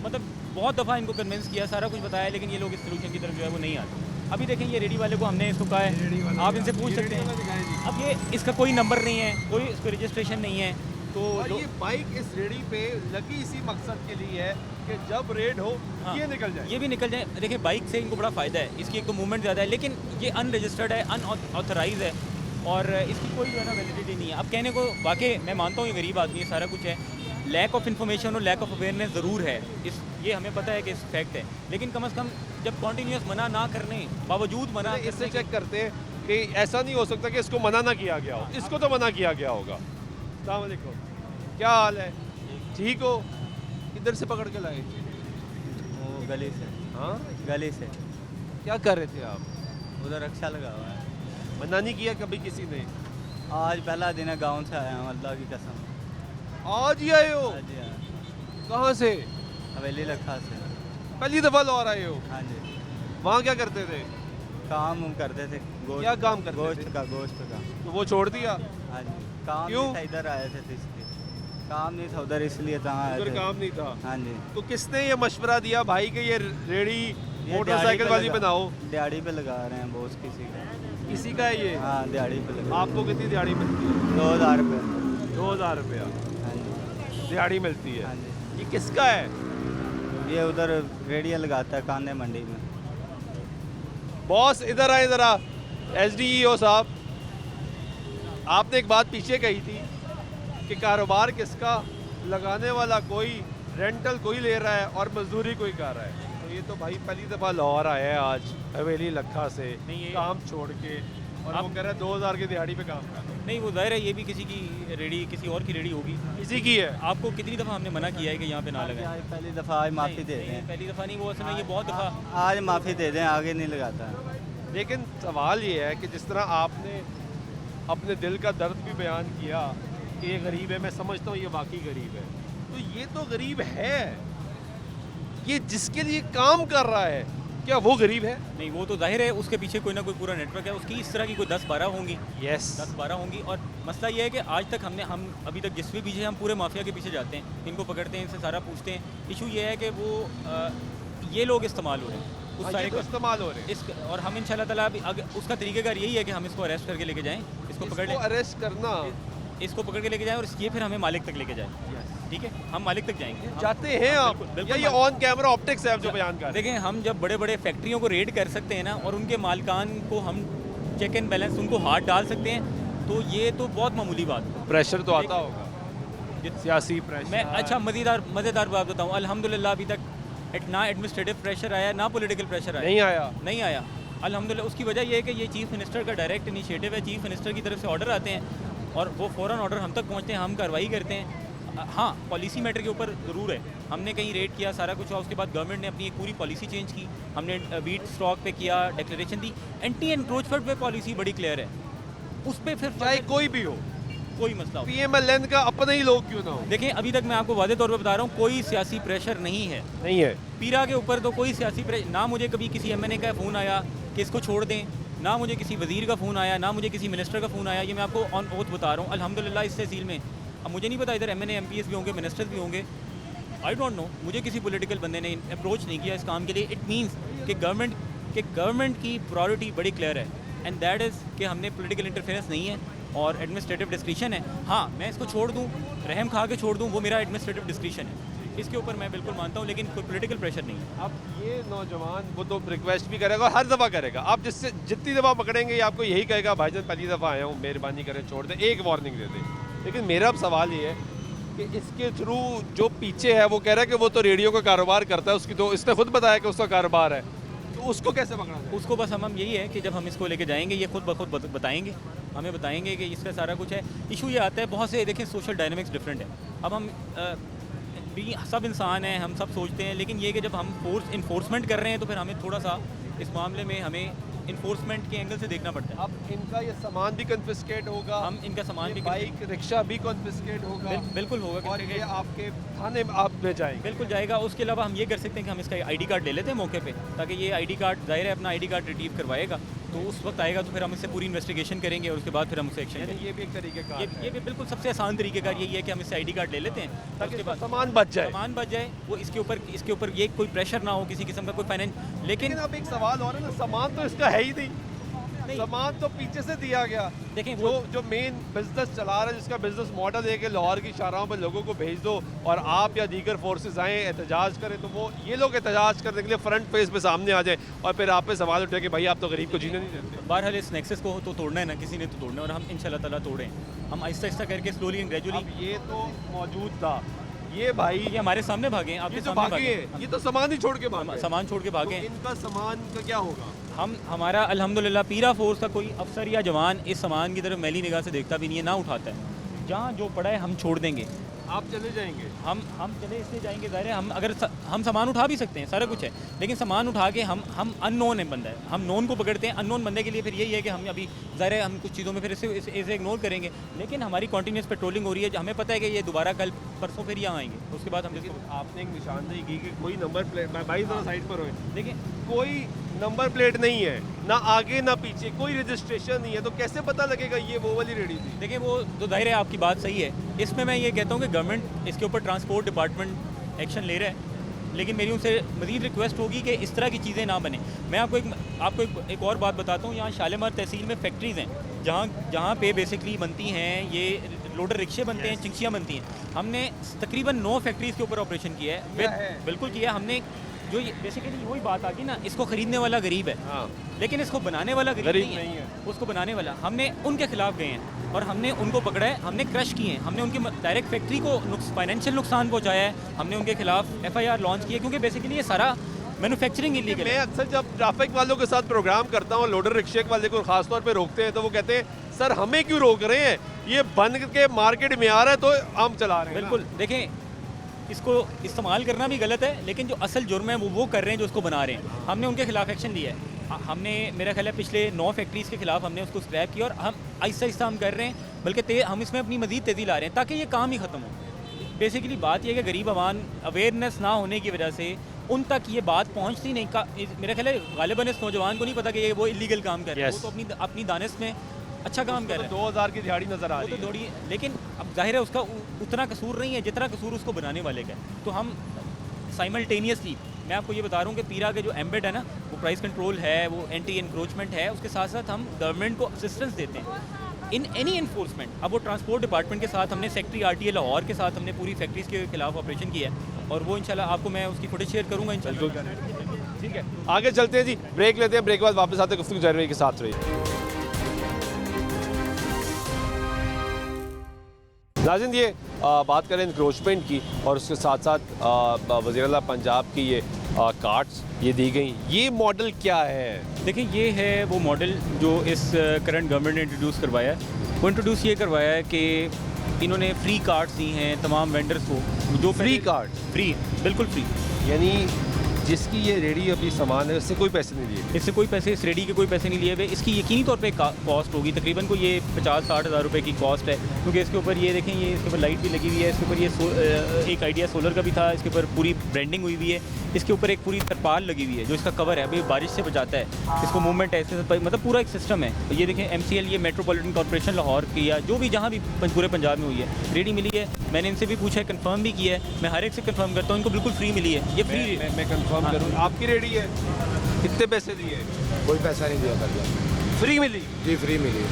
मतलब बहुत दफ़ा इनको कन्विंस किया, सारा कुछ बताया, लेकिन ये लोग इस सलूशन की तरफ जो है वो नहीं आते। अभी देखें ये रेडी वाले को हमने इसको कहा है, आप इनसे पूछ सकते हैं, अब ये इसका कोई नंबर नहीं है, कोई इसको रजिस्ट्रेशन नहीं है, तो ये बाइक इस रेडी पे लगी इसी मकसद के लिए है कि जब रेड हो ये निकल जाए, ये भी निकल जाए। देखिए बाइक से इनको बड़ा फ़ायदा है, इसकी एक तो मूवमेंट ज़्यादा है, लेकिन ये अनरजिस्टर्ड है, अनऑथराइज है, और इसकी कोई जो है ना वैलिडिटी नहीं है। अब कहने को वाकई मैं मानता हूँ ये गरीब आदमी है, सारा कुछ है, लैक ऑफ इन्फॉर्मेशन और लैक ऑफ अवेयरनेस ज़रूर है, ये हमें पता है कि इस फैक्ट है, लेकिन कम से कम जब कॉन्टीन्यूस मना ना करने बावजूद मना इससे चेक करते हैं कि ऐसा नहीं हो सकता कि इसको मना ना किया गया हो, इसको तो मना किया गया होगा। अस्सलाम वालेकुम, क्या हाल है? ठीक हो? किधर से पकड़ के लाए? वो गली से। हाँ, गली से। क्या कर रहे थे आप? उधर रक्षा लगा हुआ है। मना नहीं किया कभी किसी ने? आज पहला दिन है, गाँव से आया हूँ, अल्लाह की कसम। आज ही आए हो? हाँ जी हाँ, कहाँ से? हवेली लखा से। पहली दफा लाहौर आए हो? हाँ जी। वहाँ क्या करते थे? काम करते थे, गोश्त। क्या काम करते गोश्त थे? का, गोश्त का। तो वो छोड़ दिया? हाँ जी, काम क्यों? नहीं था, इधर आए थे तो इसलिए। काम नहीं था उधर, इसलिए तहाँ आए उधर थे। काम नहीं था? हाँ जी। तो किसने ये मशवरा दिया भाई कि ये रेडी ये मोटरसाइकिल वाली बनाओ। दिहाड़ी पे लगा रहे हैं बॉस किसी का। किसी का है ये? हाँ दिहाड़ी पे लगा। आपको कितनी दिहाड़ी मिलती है? 2000 रुपये। 2000 रुपया हाँ जी। दिहाड़ी मिलती है। हाँ जी। ये किसका है? ये उधर रेडिया लगाता है कांदे मंडी में। बॉस इधर आए ज़रा। SDEO साहब, आपने एक बात पीछे कही थी कि कारोबार किसका, लगाने वाला कोई, रेंटल कोई ले रहा है और मजदूरी कोई कर रहा है। तो ये तो भाई पहली दफ़ा लाहौर आया है आज हवेली लखा से काम छोड़ के, और वो कह रहा है 2000 की दिहाड़ी पे काम कर रहा है। नहीं, वो जाहिर है ये भी किसी की रेडी, किसी और की रेडी होगी। इसी की है। आपको कितनी दफ़ा हमने मना किया है कि यहाँ पे ना लगाएं? आज पहली दफ़ा आज माफ़ी दे दें। पहली दफ़ा नहीं, वो असल में ये बहुत दफ़ा। आज माफ़ी दे दें, आगे नहीं लगाता। लेकिन सवाल ये है कि जिस तरह आपने अपने दिल का दर्द भी बयान किया कि ये गरीब है, मैं समझता हूँ ये वाकई गरीब है, तो ये तो गरीब है, ये जिसके लिए काम कर रहा है, क्या वो गरीब है? नहीं, वो तो जाहिर है उसके पीछे कोई ना कोई पूरा नेटवर्क है, उसकी इस तरह की कोई 10-12 होंगी। यस, 10-12 होंगी। और मसला ये है कि आज तक हम अभी तक जिस भी पीछे, हम पूरे माफिया के पीछे जाते हैं, इनको पकड़ते हैं, इनसे सारा पूछते हैं। इशू ये है कि वो ये लोग इस्तेमाल हो रहे हैं उस सारे को इस्तेमाल हो रहे हैं। इस, और हम इंशाल्लाह ताला अगर उसका तरीकेकार यही है कि हम इसको अरेस्ट करके लेके जाएं, इसको पकड़ लें, अरेस्ट करना, इसको पकड़ के लेके जाएं और ये फिर हमें मालिक तक लेके जाएं। ठीक है, हम मालिक तक जाएंगे। जाते हैं आप, बिल्कुल, या ये ऑन कैमरा ऑप्टिक्स है आप जो बयान कर रहे हैं? देखें, हम जब बड़े बड़े फैक्ट्रियों को रेड कर सकते हैं ना, और उनके मालिकान को हम चेक एंड बैलेंस उनको हाथ डाल सकते हैं, तो ये तो बहुत मामूली बात है। प्रेशर तो आता होगा, सियासी प्रेशर। मैं अच्छा मज़ेदार बात बताऊँ, अल्हम्दुलिल्लाह अभी तक ना एडमिनिस्ट्रेटिव प्रेशर आया, ना पॉलिटिकल प्रेशर आया। नहीं आया अल्हम्दुलिल्लाह। उसकी वजह यह है कि ये चीफ़ मिनिस्टर का डायरेक्ट इनिशिएटिव है। चीफ़ मिनिस्टर की तरफ से ऑर्डर आते हैं और वो फ़ौरन ऑर्डर हम तक पहुँचते हैं, हम कार्रवाई करते हैं। हाँ, पॉलिसी मैटर के ऊपर ज़रूर है, हमने कहीं रेड किया, सारा कुछ हुआ, उसके बाद गवर्नमेंट ने अपनी एक पूरी पॉलिसी चेंज की। हमने वीट स्टॉक पे किया, डिक्लेरेशन दी। एंटी एनक्रोचमेंट पे पॉलिसी बड़ी क्लियर है, उस पर फिर चाहे कोई भी हो, कोई मसला हो। PMLN का अपने ही लोग क्यों ना हो। देखें, अभी तक मैं आपको वादे तौर पर बता रहा हूँ, कोई सियासी प्रेशर नहीं है। नहीं है पीरा के ऊपर तो कोई सियासी प्रेशर ना। मुझे कभी किसी MNA का फ़ोन आया कि इसको छोड़ दें, ना मुझे किसी वज़ीर का फ़ोन आया, ना मुझे किसी मिनिस्टर का फ़ोन आया। ये मैं आपको ऑन ओथ बता रहा हूँ अल्हम्दुलिल्लाह इस तहसील में। अब मुझे नहीं पता, इधर MNA MPs भी होंगे, मिनिस्टर्स भी होंगे, आई डोंट नो। मुझे किसी पॉलिटिकल बंदे ने अप्रोच नहीं किया इस काम के लिए। इट मीन्स कि गवर्नमेंट की प्रायोरिटी बड़ी क्लियर है, एंड दैट इज़ कि हमने पॉलिटिकल इंटरफेरेंस नहीं है और एडमिनिस्ट्रेटिव डिस्क्रिशन है। हाँ, मैं इसको छोड़ दूँ, रहम खा के छोड़ दूँ, वो मेरा एडमिनिस्ट्रेटिव डिस्क्रिशन है, इसके ऊपर मैं बिल्कुल मानता हूँ, लेकिन कोई पॉलिटिकल प्रेशर नहीं है। अब ये नौजवान वो तो रिक्वेस्ट भी करेगा और हर दफ़ा करेगा। आप जिससे जितनी दफ़ा पकड़ेंगे ये आपको यही कहेगा, भाईजान पहली दफ़ा आया हूँ, मेहरबानी करें छोड़ दें, एक वार्निंग दे दें। लेकिन मेरा अब सवाल ये है कि इसके थ्रू जो पीछे है वो कह रहा है कि वो तो रेडियो का कारोबार करता है, उसकी तो इसने खुद बताया कि उसका कारोबार है, तो उसको कैसे पकड़ा जाए? उसको बस हम यही है कि जब हम इसको लेके जाएंगे, ये खुद ब खुद बताएंगे, हमें बताएंगे कि इसका सारा कुछ है। इशू ये आता है, बहुत से देखें सोशल डायनामिक्स डिफरेंट है। अब हम भी सब इंसान हैं, हम सब सोचते हैं, लेकिन ये कि जब हम इन्फोर्समेंट कर रहे हैं तो फिर हमें थोड़ा सा इस मामले में हमें इन्फोर्समेंट के एंगल से देखना पड़ता है। अब इनका ये सामान भी कन्फिस्केट होगा, हम इनका सामान भी बाइक रिक्शा भी कन्फिस्केट होगा, बिल्कुल होगा, और ये आपके थाने में आप में जाएंगे। बिल्कुल जाएगा। उसके अलावा हम ये कर सकते हैं कि हम इसका ID कार्ड ले लेते हैं मौके पे, ताकि ये ID कार्ड, जाहिर है अपना ID कार्ड रिट्रीव करवाएगा, तो उस वक्त आएगा तो फिर हम इससे पूरी इन्वेस्टिगेशन करेंगे और उसके बाद फिर हम उससे एक्शन करेंगे। ये भी एक तरीके का ये भी बिल्कुल सबसे आसान तरीके का यही है कि हम इससे ID कार्ड ले लेते हैं, ताकि उसके बाद सामान बच जाए। वो इसके ऊपर ये कोई प्रेशर ना हो किसी किस्म का, कोई फाइनेंस। लेकिन अब एक सवाल और है ना, सामान तो इसका है ही नहीं, सामान तो पीछे से दिया गया। देखें, जो मेन बिजनेस चला रहा है, जिसका बिजनेस मॉडल है कि लाहौर की शाहराहों पर लोगों को भेज दो और आप या दीगर फोर्सेस आएँ एहतजाज करें, तो वो ये लोग एहतजाज करने के लिए फ्रंट पेज पे सामने आ जाए और फिर आप पे सवाल उठे कि भाई आप तो गरीब को जीने नहीं देते। बहरहाल इस नेक्सस को तो तोड़ना है ना, किसी ने तो तोड़ना है, और हम इंशाल्लाह ताला तोड़ें। हम आहिस्ता आहिस्ता करके स्लोली एंड ग्रेजुअली। अब ये तो मौजूद था, ये भाई ये हमारे सामने भागे, आपके ये तो सामने भागे, ये तो सामान ही छोड़ के भागे, सामान छोड़ के भागे। तो इनका सामान का क्या होगा? हमारा अल्हम्दुलिल्लाह पीरा फोर्स का कोई अफसर या जवान इस सामान की तरफ मैली निगाह से देखता भी नहीं है, ना उठाता है। जहाँ जो पड़ा है हम छोड़ देंगे, आप चले जाएंगे। हम चले इसलिए जाएंगे, ज़ाहिर है हम सामान उठा भी सकते हैं, सारा कुछ है, लेकिन सामान उठा के हम अननोन है बंदा है, हम नोन को पकड़ते हैं। अननोन बंदे के लिए फिर यही है कि हम अभी ज़ाहिर है हम कुछ चीज़ों में फिर इसे इग्नोर करेंगे, लेकिन हमारी कॉन्टीन्यूस पेट्रोलिंग हो रही है, हमें पता है कि ये दोबारा कल परसों फिर यहाँ आएंगे, उसके बाद हम आपने एक निशानदेही की कि कोई नंबर प्लेट, भाई जरा साइड पर हो, देखिए कोई नंबर प्लेट नहीं है, ना आगे ना पीछे, कोई रजिस्ट्रेशन नहीं है, तो कैसे पता लगेगा ये वो वाली रेडी थी? देखिए, वो तो जाहिर है आपकी बात सही है। इसमें मैं ये कहता हूँ कि गवर्नमेंट इसके ऊपर ट्रांसपोर्ट डिपार्टमेंट एक्शन ले रहा है, लेकिन मेरी उनसे मज़ीद रिक्वेस्ट होगी कि इस तरह की चीज़ें ना बने। मैं आपको एक और बात बताता हूँ। यहाँ शालीमार तहसील में फैक्ट्रीज़ हैं जहाँ पे बेसिकली बनती हैं ये लोडर रिक्शे बनते हैं, चिंचियाँ बनती हैं। हमने तकरीबन 9 फैक्ट्रीज़ के ऊपर ऑपरेशन किया है। बिल्कुल किया है हमने। जो बेसिकली वही बात आ गई ना, इसको ख़रीदने वाला गरीब है, लेकिन इसको बनाने वाला गरीब नहीं है। उसको बनाने वाला, हमने उनके खिलाफ गए हैं और हमने उनको पकड़ा है, हमने क्रश किए हैं, हमने उनकी डायरेक्ट फैक्ट्री को फाइनेंशियल नुकसान पहुंचाया है। हमने उनके खिलाफ FIR लॉन्च की है, क्योंकि बेसिकली ये सारा मैन्युफैक्चरिंग इलीगल है। मैं अक्सर जब ट्रैफिक वालों के साथ प्रोग्राम करता हूँ, लोडर रिक्शे वाले को खासतौर पे रोकते हैं, तो वो कहते हैं सर हमें क्यों रोक रहे हैं, ये बन के मार्केट में आ रहा है तो हम चला रहे हैं। बिल्कुल, देखें इसको इस्तेमाल करना भी गलत है, लेकिन जो असल जुर्म है वो कर रहे हैं जो उसको बना रहे हैं। हमने उनके खिलाफ एक्शन लिया है। हमने मेरा ख्याल है पिछले 9 फैक्ट्रीज़ के खिलाफ हमने उसको स्क्रैप किया और हम आहिस्ता आहिस्ता हम कर रहे हैं, बल्कि हम इसमें अपनी मज़ीद तेज़ी ला रहे हैं ताकि ये काम ही ख़त्म हो। बेसिकली बात यह है कि गरीब आवाम अवेयरनेस ना होने की वजह से उन तक ये बात पहुंचती नहीं। मेरा ख्याल है गालिबन इस नौजवान को नहीं पता कि ये वो इलीगल काम कर रहे हैं। वो तो अपनी दानिश में अच्छा काम कर रहे हैं। 2000 की दिहाड़ी नज़र आ रही है। तो दौड़ी, लेकिन अब जाहिर है उसका उतना कसूर नहीं है जितना कसूर उसको बनाने वाले का है। तो हम साइमल्टेनियसली, मैं आपको ये बता रहा हूँ कि पीरा के जो एम्बेड है ना, वो प्राइस कंट्रोल है, वो एंटी एनक्रोचमेंट है, उसके साथ साथ हम गवर्नमेंट को असिस्टेंस देते हैं इन एनी इन्फोर्समेंट। अब वो ट्रांसपोर्ट डिपार्टमेंट के साथ हमने सेक्रेटरी RTA लाहौर के साथ हमने पूरी फैक्ट्रीज़ के खिलाफ ऑपरेशन किया है और वो इंशाल्लाह आपको मैं उसकी फुटेज शेयर करूँगा इंशाल्लाह। ठीक है, आगे चलते हैं जी, ब्रेक लेते हैं, ब्रेक के बाद वापस आते हैं, गुफ्तगू जारी रहेगी, साथ रहिए। नाज़रीन, ये बात करें इंक्रोचमेंट की और उसके साथ साथ वज़ीर-ए-आला पंजाब की ये कार्ड्स ये दी गई, ये मॉडल क्या है? देखिए, ये है वो मॉडल जो इस करंट गवर्नमेंट ने इंट्रोड्यूस करवाया है। वो इंट्रोड्यूस ये करवाया है कि इन्होंने फ्री कार्ड्स दी हैं तमाम वेंडर्स को। जो फ्री कार्ड? फ्री, बिल्कुल फ्री। यानी जिसकी ये रेडी अभी सामान है उससे कोई पैसे नहीं लिए? इससे कोई पैसे, इस रेडी के कोई पैसे नहीं लिए हुए। इसकी यकीनी तौर पे कॉस्ट होगी तकरीबन को ये 50-60 हज़ार रुपये की कॉस्ट है, क्योंकि इसके ऊपर ये देखें, ये इसके ऊपर लाइट भी लगी हुई है, इसके ऊपर ये एक आइडिया सोलर का भी था, इसके ऊपर पूरी ब्रांडिंग हुई हुई है, इसके ऊपर एक पूरी तरपाल लगी हुई है जो इसका कवर है, अभी बारिश से बचाता है, इसको मूवमेंट है, इसके मतलब पूरा एक सिस्टम है। तो ये देखें MCL, ये मेट्रोपॉलिटन कॉर्पोरेशन लाहौर की या जो भी जहाँ भी पूरे पंजाब में हुई है रेडी मिली है। मैंने इनसे भी पूछा है, कन्फर्म भी किया है, मैं हर एक से कन्फर्म करता हूँ, इनको बिल्कुल फ्री मिली है। ये फ्री मैं कन्फर्म करूँ, आपकी रेडी है? कितने पैसे दिए? कोई पैसा नहीं दिया कर, फ्री मिली? जी फ्री मिली।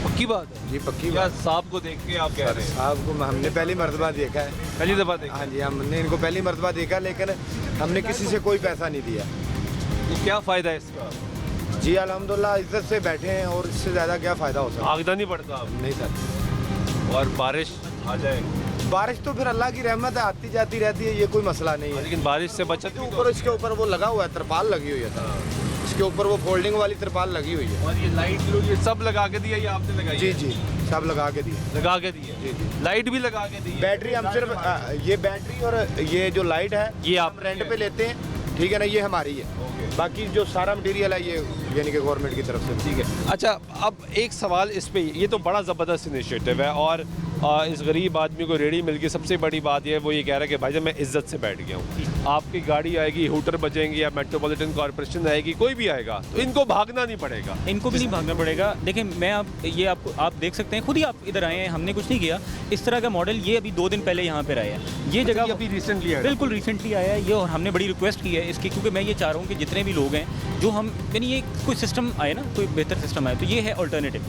पक्की बात है जी पक्की क्या? बात। साहब को देख के आप कह रहे हैं? साहब को हमने पहली मरतबा देखा है। पहली दफ़ा देखा? हाँ जी, हमने इनको पहली मरतबा देखा, लेकिन हमने किसी से कोई पैसा नहीं दिया। ये क्या फ़ायदा है इसका? जी अल्हम्दुलिल्लाह इज्जत से बैठे हैं, और इससे ज़्यादा क्या फ़ायदा हो सकता भागना नहीं पड़ता अब? है? नहीं सर। और बारिश आ जाए? बारिश तो फिर अल्लाह की रहमत है, आती जाती रहती है, ये कोई मसला नहीं है। लेकिन बारिश से बचत भी तो। ऊपर इसके ऊपर वो लगा हुआ है, तरपाल लगी हुई है सर, इसके ऊपर वो फोल्डिंग वाली तरपाल लगी हुई है। और ये लाइट जो ये सब लगा के दिया, ये आपने लगाई? जी जी, सब लगा के दिए। लगा के दिए? जी जी। लाइट भी लगा के दी? बैटरी हम सिर्फ ये बैटरी और ये जो लाइट है ये आप हम रेंट पे लेते हैं, ठीक है ना, ये हमारी है। बाकी जो सारा मटेरियल है ये यानी कि गवर्नमेंट की तरफ से। ठीक है। अच्छा, अब एक सवाल इस पे, ये तो बड़ा ज़बरदस्त इनिशिएटिव है और इस गरीब आदमी को रेडी मिल गई। सबसे बड़ी बात ये है, वो ये कह रहा है कि भाईजान मैं इज्जत से बैठ गया हूँ। आपकी गाड़ी आएगी, हूटर बजेंगे या मेट्रोपॉलिटन कॉर्पोरेशन आएगी, कोई भी आएगा, तो इनको भागना नहीं पड़ेगा। इनको भी नहीं भागना पड़ेगा। देखिए, मैं आप देख सकते हैं, खुद ही आप इधर आए हैं, हमने कुछ नहीं किया। इस तरह का मॉडल ये अभी 2 दिन पहले यहाँ पर आया है। ये जगह अभी रिसेंटली आया? बिल्कुल रिसेंटली आया है ये, और हमने बड़ी रिक्वेस्ट की है इसकी, क्योंकि मैं ये चाह रहा हूँ कि जितने भी लोग हैं जो हम यानी ये कोई सिस्टम आए ना, कोई बेहतर सिस्टम आए, तो ये है अल्टरनेटिव।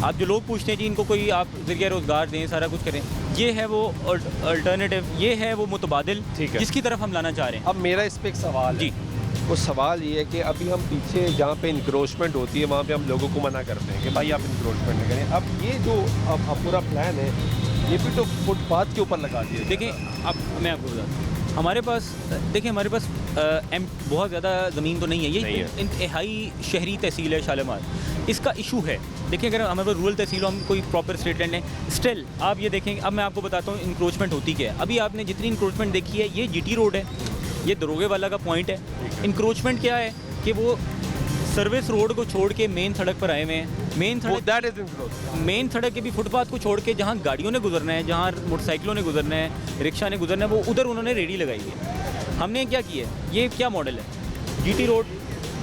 आप जो लोग पूछते हैं जी इनको कोई आप ज़रिया रोज़गार दें, सारा कुछ करें, ये है वो अल्टरनेटिव, ये है वो मुतबादिल जिसकी तरफ हम लाना चाह रहे हैं। अब मेरा इस पर एक सवाल जी, वो सवाल ये है कि अभी हम पीछे जहाँ पे इंक्रोचमेंट होती है वहाँ पे हम लोगों को मना करते हैं कि भाई आप इंक्रोचमेंट नहीं करें। अब ये जो अब पूरा प्लान है, ये भी तो फुटपाथ के ऊपर लगा दिया। देखिए, अब मैं आपको बताता हूँ, हमारे पास देखिए, हमारे पास बहुत ज़्यादा ज़मीन तो नहीं है, ये इंतहाई शहरी तहसील है शालीमार। इसका इशू है, देखिए, अगर हमारे पास रूरल तहसील हो, हम कोई प्रॉपर स्टेट लैंड है, स्टिल आप ये देखें। अब मैं आपको बताता हूँ इंक्रोचमेंट होती क्या है। अभी आपने जितनी इंक्रोचमेंट देखी है, ये GT रोड है, ये दरोगे वाला का पॉइंट है। इंक्रोचमेंट क्या है कि वो सर्विस रोड को छोड़ के मेन सड़क पर आए हुए हैं। मेन सड़क के भी फुटपाथ को छोड़ के जहाँ गाड़ियों ने गुजरना है, जहाँ मोटरसाइकिलों ने गुजरना है, रिक्शा ने गुजरना है, वो उधर उन्होंने रेडी लगाई है। हमने क्या किया है, ये क्या मॉडल है, GT रोड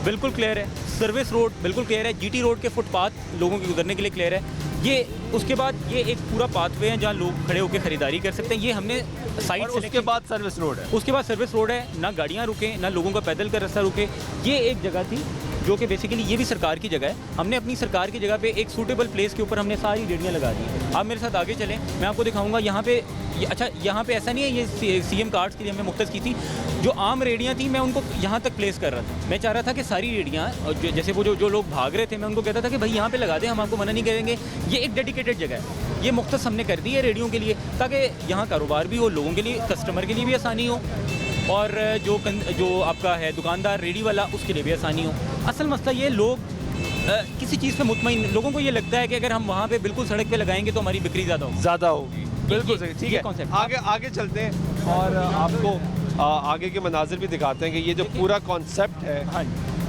बिल्कुल क्लियर है, सर्विस रोड बिल्कुल क्लियर है, GT रोड के फुटपाथ लोगों के गुजरने के लिए क्लियर है। ये उसके बाद ये एक पूरा पाथवे है जहाँ लोग खड़े होकर खरीदारी कर सकते हैं। ये हमने साइड और उसके बाद सर्विस रोड है। उसके बाद सर्विस रोड है, ना गाड़ियाँ रुके ना लोगों का पैदल का रास्ता रुके। ये एक जगह थी जो कि बेसिकली ये भी सरकार की जगह है। हमने अपनी सरकार की जगह पे एक सूटेबल प्लेस के ऊपर हमने सारी रेडियाँ लगा दी हैं। आप मेरे साथ आगे चलें, मैं आपको दिखाऊंगा यहाँ पे। अच्छा, यहाँ पे ऐसा नहीं है, ये सीएम कार्ड्स के लिए हमने मुख्तस की थी। जो आम रेडियाँ थी मैं उनको यहाँ तक प्लेस कर रहा था। मैं चाह रहा था कि सारी रेडियाँ, जैसे वो जो लोग भाग रहे थे, मैं उनको कहता था कि भाई यहाँ पे लगा दें, हम आपको मना नहीं करेंगे। ये एक डेडिकेटेड जगह है, ये मुख्तस हमने कर दी है रेडियो के लिए, ताकि यहाँ कारोबार भी हो, लोगों के लिए, कस्टमर के लिए भी आसानी हो, और जो आपका है दुकानदार रेडी वाला, उसके लिए भी आसानी हो। असल मसला ये, लोग किसी चीज़ पे मुतमईन, लोगों को ये लगता है कि अगर हम वहाँ पे बिल्कुल सड़क पे लगाएंगे तो हमारी बिक्री ज़्यादा होगी। बिल्कुल सही, ठीक है। कॉन्सेप्ट आगे चलते हैं और आपको आगे के मनाजिर भी दिखाते हैं कि ये जो पूरा कॉन्सेप्ट है, हाँ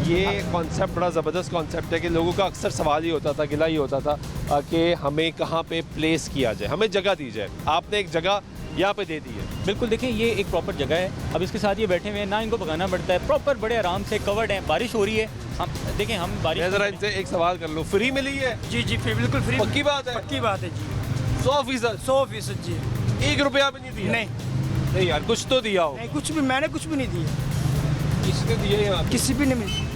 ये कॉन्सेप्ट बड़ा ज़बरदस्त कॉन्सेप्ट है कि लोगों का अक्सर सवाल ही होता था, गिला ही होता था कि हमें कहाँ पे प्लेस किया जाए, हमें जगह दी जाए। आपने एक जगह यहाँ पे दे दी है। बिल्कुल, देखें ये एक प्रॉपर जगह है। अब इसके साथ ये बैठे हुए हैं, ना इनको भगाना पड़ता है, प्रॉपर बड़े आराम से कवर्ड है। बारिश हो रही है, हम देखें, हम बारिश, मैं ज़रा इनसे एक सवाल कर लूँ, फ्री मिली है? जी जी, बिल्कुल फ्री। पक्की बात है? पक्की बात है जी, 100%? 100% जी। 1 रुपया भी नहीं दिया? नहीं यार, कुछ तो दिया हो। नहीं, कुछ भी, मैंने कुछ भी नहीं दिया। किसने दिए यहाँ? किसी भी नहीं मिली।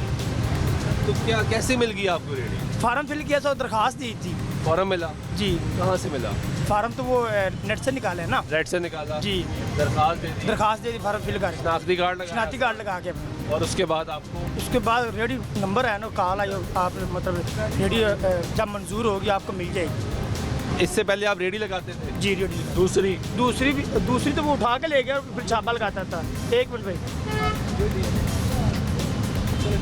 तो क्या, कैसे मिल गई आपको रेडी? फार्म फिल किया था, दरखास्त दी थी। फॉर्म मिला जी। कहाँ से मिला? फार्म तो वो नेट से निकाले है ना। रेड से निकाला जी। दरखास्त दे दी? दरखास्त दे दी, फार्म फिल कर, शनाख्ती कार्ड लगा? शनाख्ती कार्ड लगा के। और उसके बाद आपको? उसके बाद रेडी नंबर है ना, कॉल आई, आप मतलब रेडी जब मंजूर होगी आपको मिल जाएगी। इससे पहले आप रेडी लगाते थे? जी, रेडी। दूसरी तो वो उठा के ले गया और फिर छापा लगाता था। 1 मिनट भाई,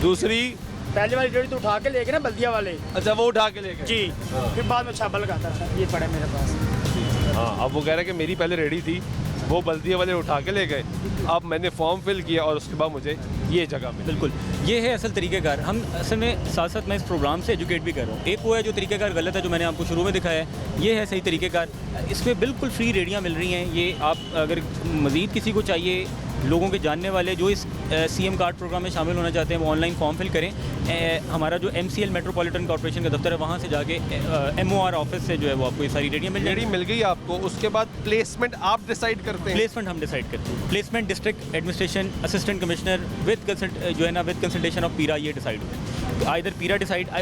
दूसरी पहले वाली रेडी तो उठा के ले गए ना, बल्दिया वाले। अच्छा, वो उठा के ले गए? जी। फिर बाद में छापा लगाता था। ये पड़ा मेरे पास। हाँ, अब वो कह रहे हैं कि मेरी पहले रेडी थी, वो बल्दिया वाले उठा के ले गए, अब मैंने फॉर्म फिल किया और उसके बाद मुझे ये जगह मिली। बिल्कुल, ये है असल तरीक़ेकार। हम असल में साथ साथ मैं इस प्रोग्राम से एजुकेट भी कर रहा हूँ। एक वो है जो तरीक़ेकार गलत है, जो मैंने आपको शुरू में दिखाया है, ये है सही तरीक़ेकार। इसमें बिल्कुल फ्री रेडियाँ मिल रही हैं। ये आप अगर मज़ीद किसी को चाहिए, लोगों के जानने वाले जो इस सीएम कार्ड प्रोग्राम में शामिल होना चाहते हैं, वो ऑनलाइन फॉर्म फिल करें। हमारा जो MCL मेट्रोपॉलिटन कॉर्पोरेशन का दफ्तर है, वहाँ से जाके MOR ऑफिस से जो है वो आपको ये सारी रेडियाँ मिल जाएगी। मिल गई आपको। उसके बाद प्लेसमेंट आप डिसाइड करते हैं? प्लेसमेंट हम डिसाइड करते हैं। Placement district administration assistant commissioner with consultation of पीरा, ये डिसाइड होता है। तो आइदर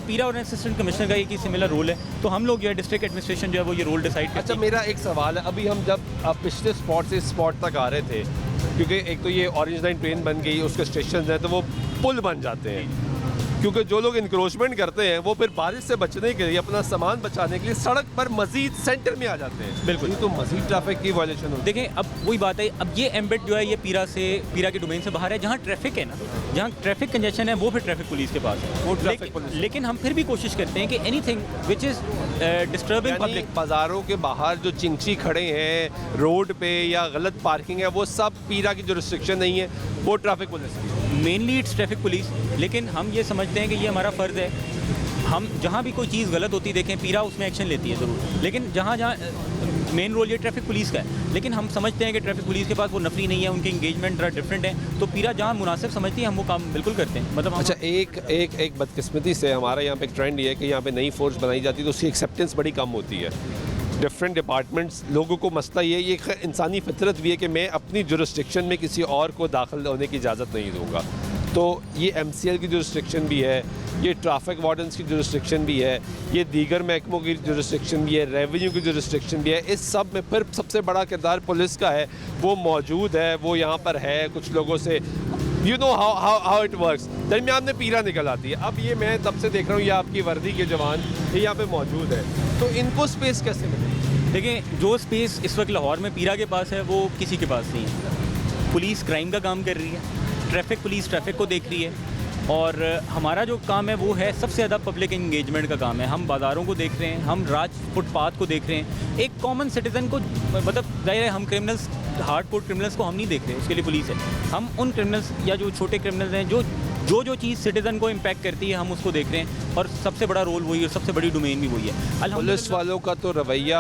पीरा और असिस्टेंट कमिश्नर का एक ही सिमिलर रोल है, तो हम लोग जो है डिस्ट्रिक्ट एडमिनिस्ट्रेशन जो है वो ये रोल डिसाइड करते हैं। अच्छा, मेरा एक सवाल है, अभी हम जब पिछले स्पॉट से इस स्पॉट तक आ रहे थे, क्योंकि एक तो ये ऑरेंज लाइन ट्रेन बन गई, उसके स्टेशन हैं, तो वो पुल बन जाते हैं, क्योंकि जो लोग इंक्रोचमेंट करते हैं वो फिर बारिश से बचने के लिए, अपना सामान बचाने के लिए सड़क पर मजीद सेंटर में आ जाते हैं। बिल्कुल, तो मजीद ट्रैफिक की वायलेशन होती है। देखें, अब वही बात है, अब ये एम्बेड जो है ये पीरा के डोमेन से बाहर है। जहाँ ट्रैफिक है ना, जहाँ ट्रैफिक कंजेशन है, वो फिर ट्रैफिक पुलिस के पास है। वो ट्रैफिक पुलिस। लेकिन हम फिर भी कोशिश करते हैं कि anything which is disturbing public, बाज़ारों के बाहर जो चिंची खड़े हैं रोड पे या गलत पार्किंग है, वो सब पीरा की जो रिस्ट्रिक्शन नहीं है, वो ट्रैफिक पुलिस की। Mainly it's traffic police. लेकिन हम ये समझते हैं कि ये हमारा फ़र्ज़ है, हम जहाँ भी कोई चीज़ गलत होती देखें, पीरा उसमें एक्शन लेती है ज़रूर, लेकिन जहाँ मेन रोल ये ट्रैफिक पुलिस का है। लेकिन हम समझते हैं कि ट्रैफिक पुलिस के पास वो नफरी नहीं है, उनके इंगेजमेंट ज़रा डिफरेंट है, तो पीरा जहाँ मुनासिब समझती है हम वो काम बिल्कुल करते हैं। मतलब अच्छा, एक बदकिस्मती से हमारे यहाँ पे एक ट्रेंड ये है कि यहाँ पे नई फोर्स बनाई जाती है तो उसकी एक्सेप्टेंस बड़ी कम होती है। डिफरेंट डिपार्टमेंट्स, लोगों को मसला ये इंसानी फितरत भी है कि मैं अपनी जुरिस्डिक्शन में किसी और को दाखिल होने की इजाज़त नहीं दूँगा। तो ये MCL की जुरिस्डिक्शन भी है, ये ट्रैफिक वार्डन्स की जुरिस्डिक्शन भी है, ये दीगर महकमों की जुरिस्डिक्शन भी है, रेवेन्यू की जुरिस्डिक्शन भी है। इस सब में फिर सबसे बड़ा किरदार पुलिस का है, वो मौजूद है, वो यहाँ पर है कुछ लोगों से। You know how it works. दरमियान में पीरा निकल आती है। अब ये मैं तब से देख रहा हूँ, ये आपकी वर्दी के जवान ये यहाँ पे मौजूद है, तो इनको स्पेस कैसे मिलेगी? देखें, जो स्पेस इस वक्त लाहौर में पीरा के पास है वो किसी के पास नहीं है। पुलिस क्राइम का काम कर रही है, ट्रैफिक पुलिस ट्रैफिक को देख रही है, और हमारा जो काम है वो है सबसे ज़्यादा पब्लिक इंगेजमेंट का काम है। हम बाज़ारों को देख रहे हैं, हम फुटपाथ को देख रहे हैं, एक कॉमन सिटीज़न को, मतलब जाहिर है हम क्रिमिनल्स, हार्डकोर क्रिमिनल्स को हम नहीं देख रहे, उसके लिए पुलिस है। हम उन क्रिमिनल्स या जो छोटे क्रिमिनल्स हैं जो चीज़ सिटीज़न को इम्पैक्ट करती है, हम उसको देख रहे हैं, और सबसे बड़ा रोल वही है, सबसे बड़ी डोमेन भी वही है। पुलिस वालों का तो रवैया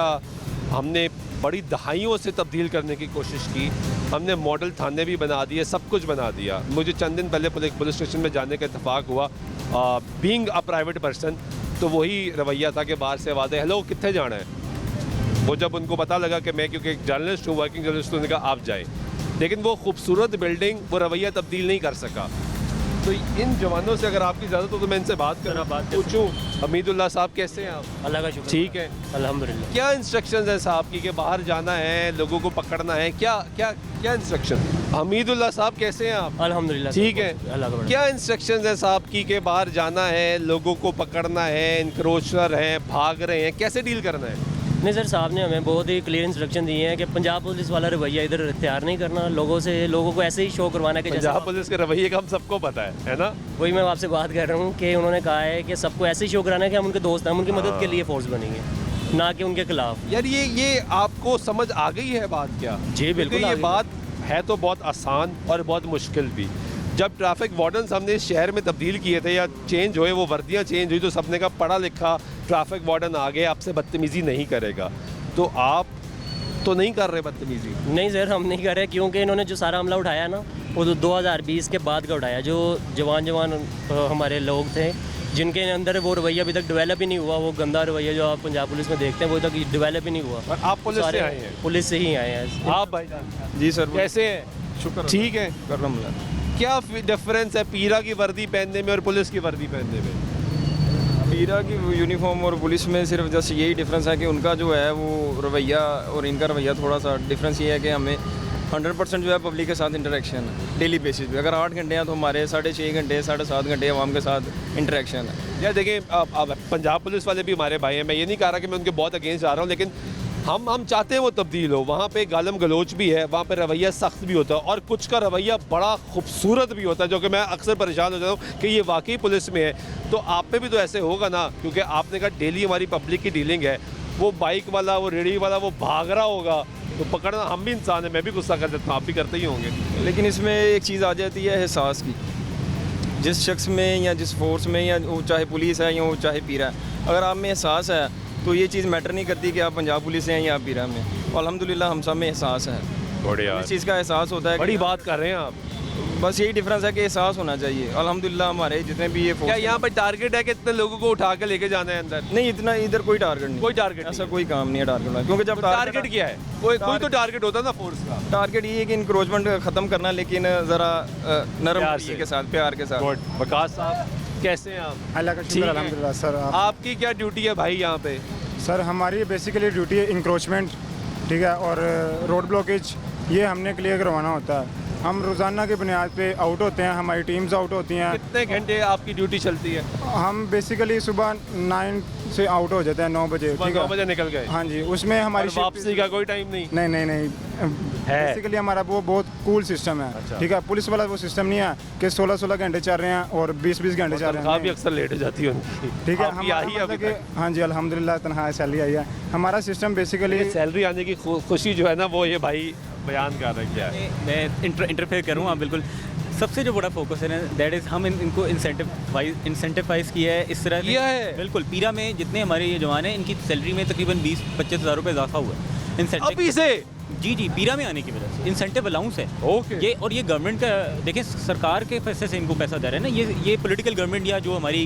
हमने बड़ी दहाइयों से तब्दील करने की कोशिश की। हमने मॉडल थाने भी बना दिए, सब कुछ बना दिया। मुझे चंद दिन पहले पुलिस स्टेशन में जाने का इत्तेफाक हुआ। बीइंग अ प्राइवेट पर्सन, तो वही रवैया था कि बाहर से आवाज़ है, हेलो कितने जाना है। वो जब उनको पता लगा कि मैं क्योंकि एक जर्नलिस्ट हूँ, वर्किंग जर्नलिस्ट, उन्होंने कहा आप जाए। लेकिन वो खूबसूरत बिल्डिंग वो रवैया तब्दील नहीं कर सका। तो इन जवानों से अगर आपकी इजाज़त हो तो मैं इनसे बात करना पूछूं। हमीदुल्लाह साहब कैसे हैं आप? अल्लाह का शुक्र, ठीक है, अल्हम्दुलिल्लाह। क्या इंस्ट्रक्शंस हैं साहब की कि बाहर जाना है, लोगों को पकड़ना है, क्या क्या क्या इंस्ट्रक्शन? हमीदुल्लाह साहब कैसे हैं आप? अल्हम्दुलिल्लाह ठीक है, अल्लाह का बड़ा। क्या इंस्ट्रक्शंस हैं साहब की कि बाहर जाना है, लोगों को पकड़ना है, इनक्रोचर हैं, भाग रहे हैं, कैसे डील करना है? नहीं सर, साहब ने हमें बहुत ही क्लियर इंस्ट्रक्शन दिए हैं कि पंजाब पुलिस वाला रवैया इधर इख्तियार नहीं करना, लोगों को ऐसे ही शो करवाना है कि जैसे पंजाब पुलिस के रवैये का हम सबको पता है ना? वही मैं आपसे बात कर रहा हूँ कि उन्होंने कहा है कि सबको ऐसे ही शो कराना है कि हम उनके दोस्त हैं, हम उनकी मदद के लिए फोर्स बनेंगे, ना कि उनके खिलाफ। यार ये आपको समझ आ गई है बात क्या? जी बिल्कुल क्योंकि आ ये गई। बात है तो बहुत आसान और बहुत मुश्किल भी। जब ट्रैफिक वार्डन्स हमने इस शहर में तब्दील किए थे या चेंज हुए, वो वर्दियाँ चेंज हुई, तो सबने का पढ़ा लिखा ट्रैफिक वार्डन आ गए, आपसे बदतमीज़ी नहीं करेगा। तो आप तो नहीं कर रहे बदतमीज़ी? नहीं सर, हम नहीं कर रहे, क्योंकि इन्होंने जो सारा हमला उठाया ना, वो तो 2020 के बाद का उठाया। जो जवान हमारे लोग थे जिनके अंदर वो रवैया अभी तक डेवलप ही नहीं हुआ, वो गंदा रवैया जो आप पंजाब पुलिस में देखते हैं वो तक डेवलप ही नहीं हुआ। और आप पुलिस से आए हैं? पुलिस से ही आए हैं। आप भाईजान जी सर, कैसे हैं? शुक्र ठीक है। क्या डिफरेंस है पीरा की वर्दी पहनने में और पुलिस की वर्दी पहनने में? पीरा की यूनिफॉर्म और पुलिस में सिर्फ जस्ट यही डिफरेंस है कि उनका जो है वो रवैया और इनका रवैया थोड़ा सा डिफरेंस ये है कि हमें 100% जो है पब्लिक के साथ इंटरेक्शन है डेली बेसिस पे। अगर 8 घंटे हैं तो हमारे 6.5 घंटे 7.5 घंटे आवाम के साथ इंटरेक्शन है। यार देखिए, अब पंजाब पुलिस वाले भी हमारे भाई हैं, मैं ये नहीं कह रहा कि मैं उनके बहुत अगेंस्ट जा रहा हूँ, लेकिन हम चाहते हैं वो तब्दील हो। वहाँ पे गालम गलोच भी है, वहाँ पे रवैया सख्त भी होता है, और कुछ का रवैया बड़ा खूबसूरत भी होता है, जो कि मैं अक्सर परेशान हो जाता हूँ कि ये वाकई पुलिस में है। तो आप पे भी तो ऐसे होगा ना, क्योंकि आपने कहा डेली हमारी पब्लिक की डीलिंग है। वो बाइक वाला, वो रेडी वाला, वो भाग रहा होगा तो पकड़ना, हम भी इंसान हैं, मैं भी गुस्सा कर देता हूँ, आप भी करते ही होंगे। लेकिन इसमें एक चीज़ आ जाती है एहसास की। जिस शख्स में या जिस फोर्स में, या वो चाहे पुलिस है या वो चाहे पीरा है, अगर आप में एहसास है तो ये चीज़ मैटर नहीं करती कि आप पंजाब पुलिस हैं या पीरा में। अल्हम्दुलिल्लाह हम सब में एहसास है, बढ़िया, इस चीज़ का एहसास होता है। बड़ी बात कर रहे हैं आप। बस यही डिफरेंस है कि एहसास होना चाहिए। अल्हम्दुलिल्लाह हमारे जितने भी ये क्या फोर्स, यहाँ पे टारगेट है कि इतने लोगों को उठा के लेके जाना है अंदर? नहीं इतना इधर कोई टारगेट नहीं, कोई टारगेट ऐसा कोई काम नहीं है टारगेट वाला। क्योंकि जब टारगेट क्या है? कोई तो टारगेट होता है ना फोर्स का। टारगेट ये है कि इंक्रोचमेंट ख़त्म करना, लेकिन ज़रा नरम प्यार तरीके से। के साथ, प्यार के साथ। गुड। वकास साहब कैसे हैं आप? अल्लाह का ठीक शुक्र है। अल्हम्दुलिल्लाह सर। आपकी क्या ड्यूटी है भाई यहाँ पे? सर हमारी बेसिकली ड्यूटी है इंक्रोचमेंट, ठीक है, और रोड ब्लॉकेज ये हमने क्लियर करवाना होता है। हम रोज़ाना की बुनियाद पे आउट होते हैं, हमारी टीम्स आउट होती हैं। कितने घंटे आपकी ड्यूटी चलती है? हम बेसिकली सुबह 9 से आउट हो जाते हैं, 9 बजे, ठीक 9 है। बजे निकल गए? हाँ जी, उसमें हमारी और वापसी का कोई टाइम नहीं? नहीं है। बेसिकली हमारा वो बहुत कूल सिस्टम है, अच्छा। ठीक है। पुलिस वाला वो सिस्टम नहीं है कि 16 घंटे चल रहे हैं और 20 घंटे चल रहे काफ़ी हैं, अक्सर लेट हो जाती है उनकी। ठीक है। आपकी आई है हमारा अभी मतलब तक? कि हाँ जी अल्हम्दुलिल्लाह तनख्वाह सैलरी आई है। हमारा सिस्टम बेसिकली सैलरी आने की खुशी जो है ना, वो ये भाई बयान कर रहे हैं क्या है। मैं इंटरफेयर करूँ, हाँ बिल्कुल। सबसे जो बड़ा फोकस है ना, दैट इज़ हम इनको इंसेंटिवाइज किया है इस तरह किया है? बिल्कुल। पीरा में जितने हमारे ये जवान हैं, इनकी सैलरी में तकरीबन 20-25 हज़ार रुपये इजाफा हुआ है इंसेंटिव। अभी से? जी पीरा में आने की वजह से इंसेंटिव अलाउंस है। ओके। ये और ये गवर्नमेंट का, देखें सरकार के पैसे से इनको पैसा दे रहे हैं ना, ये पॉलिटिकल गवर्नमेंट या जो हमारी